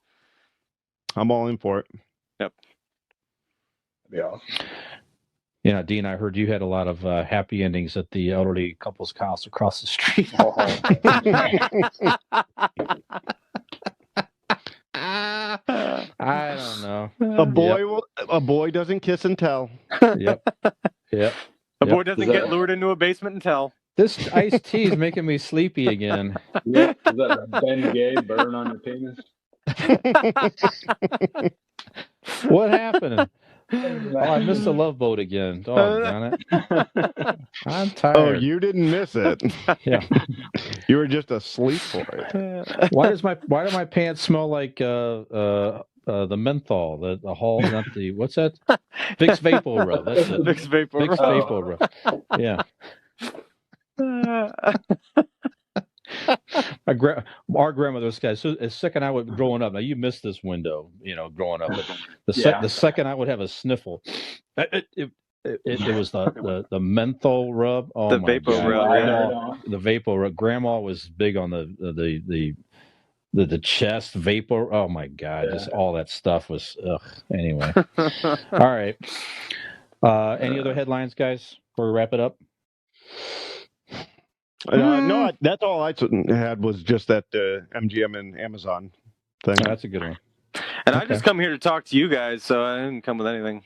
I'm all in for it. Yep. That'd be awesome. Yeah, Dean, I heard you had a lot of happy endings at the elderly couple's house across the street. I don't know. A boy doesn't kiss and tell. Yep. A boy doesn't get lured into a basement and tell. This iced tea is making me sleepy again. Yeah, is that a Ben Gay burn on your penis? What happened? Oh, I missed the Love Boat again. Oh, darn it. I'm tired. Oh, you didn't miss it. Yeah. You were just asleep for it. Why do my pants smell like the menthol, the Hall, not the, what's that? Vicks Vapor Rub. That's it. Vicks Vapor Rub. Vicks Vapor Rub. Yeah. Our grandmother was guys. So the second I was growing up, now you missed this window, growing up. But the second I would have a sniffle, it was the menthol rub. Oh, the vapor rub. The vapor rub. Grandma was big on the chest vapor. Oh my God, just all that stuff was. Ugh. Anyway, all right. Any other headlines, guys? Before we wrap it up. No, that's all I had was just that MGM and Amazon thing. Oh, that's a good one. And I just come here to talk to you guys, so I didn't come with anything.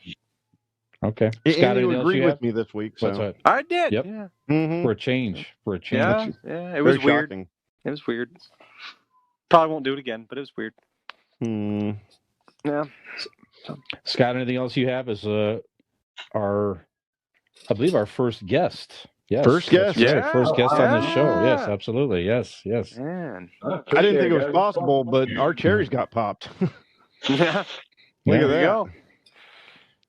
Okay. Scott, you agreed with me this week, so I did. Yep. Yeah. Mm-hmm. For a change. Yeah. It was weird. Shocking. It was weird. Probably won't do it again, but it was weird. Yeah. Scott, anything else you have as I believe our first guest. Yes. First guest. Right. First guest on the show. Yes, absolutely. Yes. Man. I didn't think it was possible, but our cherries got popped. Yeah. Look at that. Go.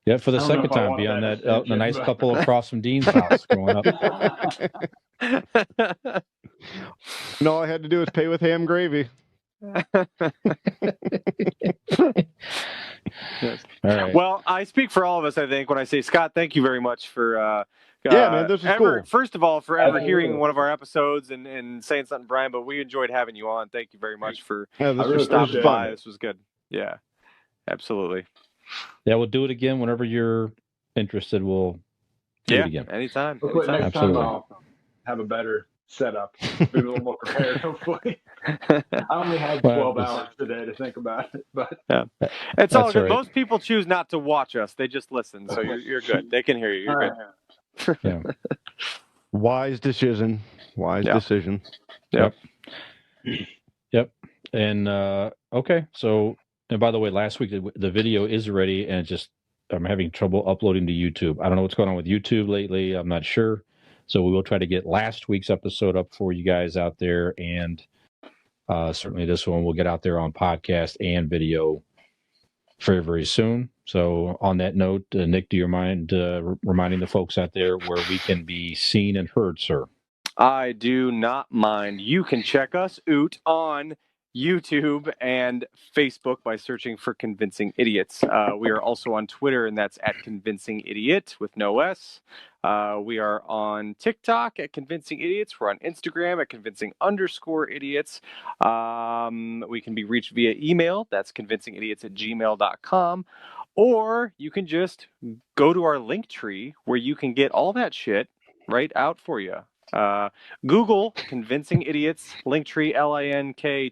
Yeah, for the I don't know second if I time, want be on that that attention, nice but- couple across from Dean's house growing up. And all I had to do was pay with ham gravy. Yes. All right. Well, I speak for all of us, I think, when I say, Scott, thank you very much for Yeah, man, this was cool. First of all, for ever hearing Absolutely. one of our episodes and saying something, Brian, but we enjoyed having you on. Thank you very much for Yeah, this I really was stopping appreciate by. it. This was good. Yeah, absolutely. Yeah, we'll do it again whenever you're interested. We'll do it again. Anytime. Hopefully anytime. next Absolutely. time I'll have a better setup. Be a little more prepared, hopefully. I only had 12 hours today to think about it, but It's all That's good. all right. Most people choose not to watch us. They just listen. So you're good. They can hear you. You're all good. right. Yeah. Wise decision. Wise Yeah. decision. Yep. And okay, so and by the way, last week the video is ready, and I'm having trouble uploading to YouTube. I don't know what's going on with YouTube lately. I'm not sure. So we will try to get last week's episode up for you guys out there, and certainly this one will get out there on podcast and video very, very soon. So on that note, Nick, do you mind reminding the folks out there where we can be seen and heard, sir? I do not mind. You can check us out on YouTube and Facebook by searching for Convincing Idiots. We are also on Twitter, and that's at Convincing Idiot with no S. We are on TikTok at Convincing Idiots. We're on Instagram at Convincing_idiots. We can be reached via email. That's convincingidiots@gmail.com. Or you can just go to our link tree where you can get all that shit right out for you. Google Convincing Idiots, Linktree,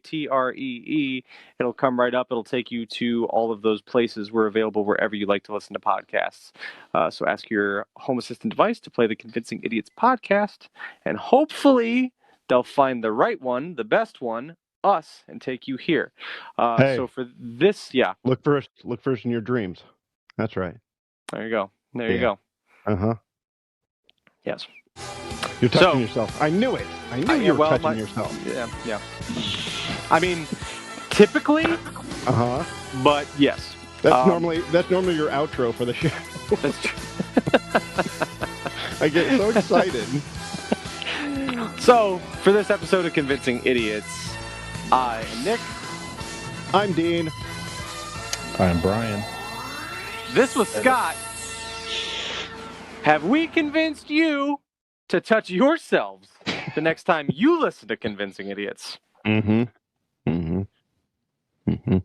linktr.ee. It'll come right up. It'll take you to all of those places. We're available wherever you like to listen to podcasts. So ask your home assistant device to play the Convincing Idiots podcast, and hopefully they'll find the right one, the best one, us, and take you here. Hey. So for this, yeah. Look first in your dreams. That's right. There you go. There you Yeah. go. Uh-huh. Yes. You're touching yourself. I knew it. I knew you were touching yourself. Yeah. I mean, typically, Uh-huh. but yes. That's normally your outro for the show. That's true. I get so excited. So, for this episode of Convincing Idiots, I am Nick. I'm Dean. I'm Brian. This was Scott. Have we convinced you to touch yourselves the next time you listen to Convincing Idiots? Mm-hmm. Mm-hmm. Mm-hmm.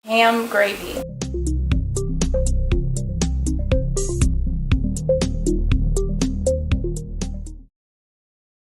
Ham gravy.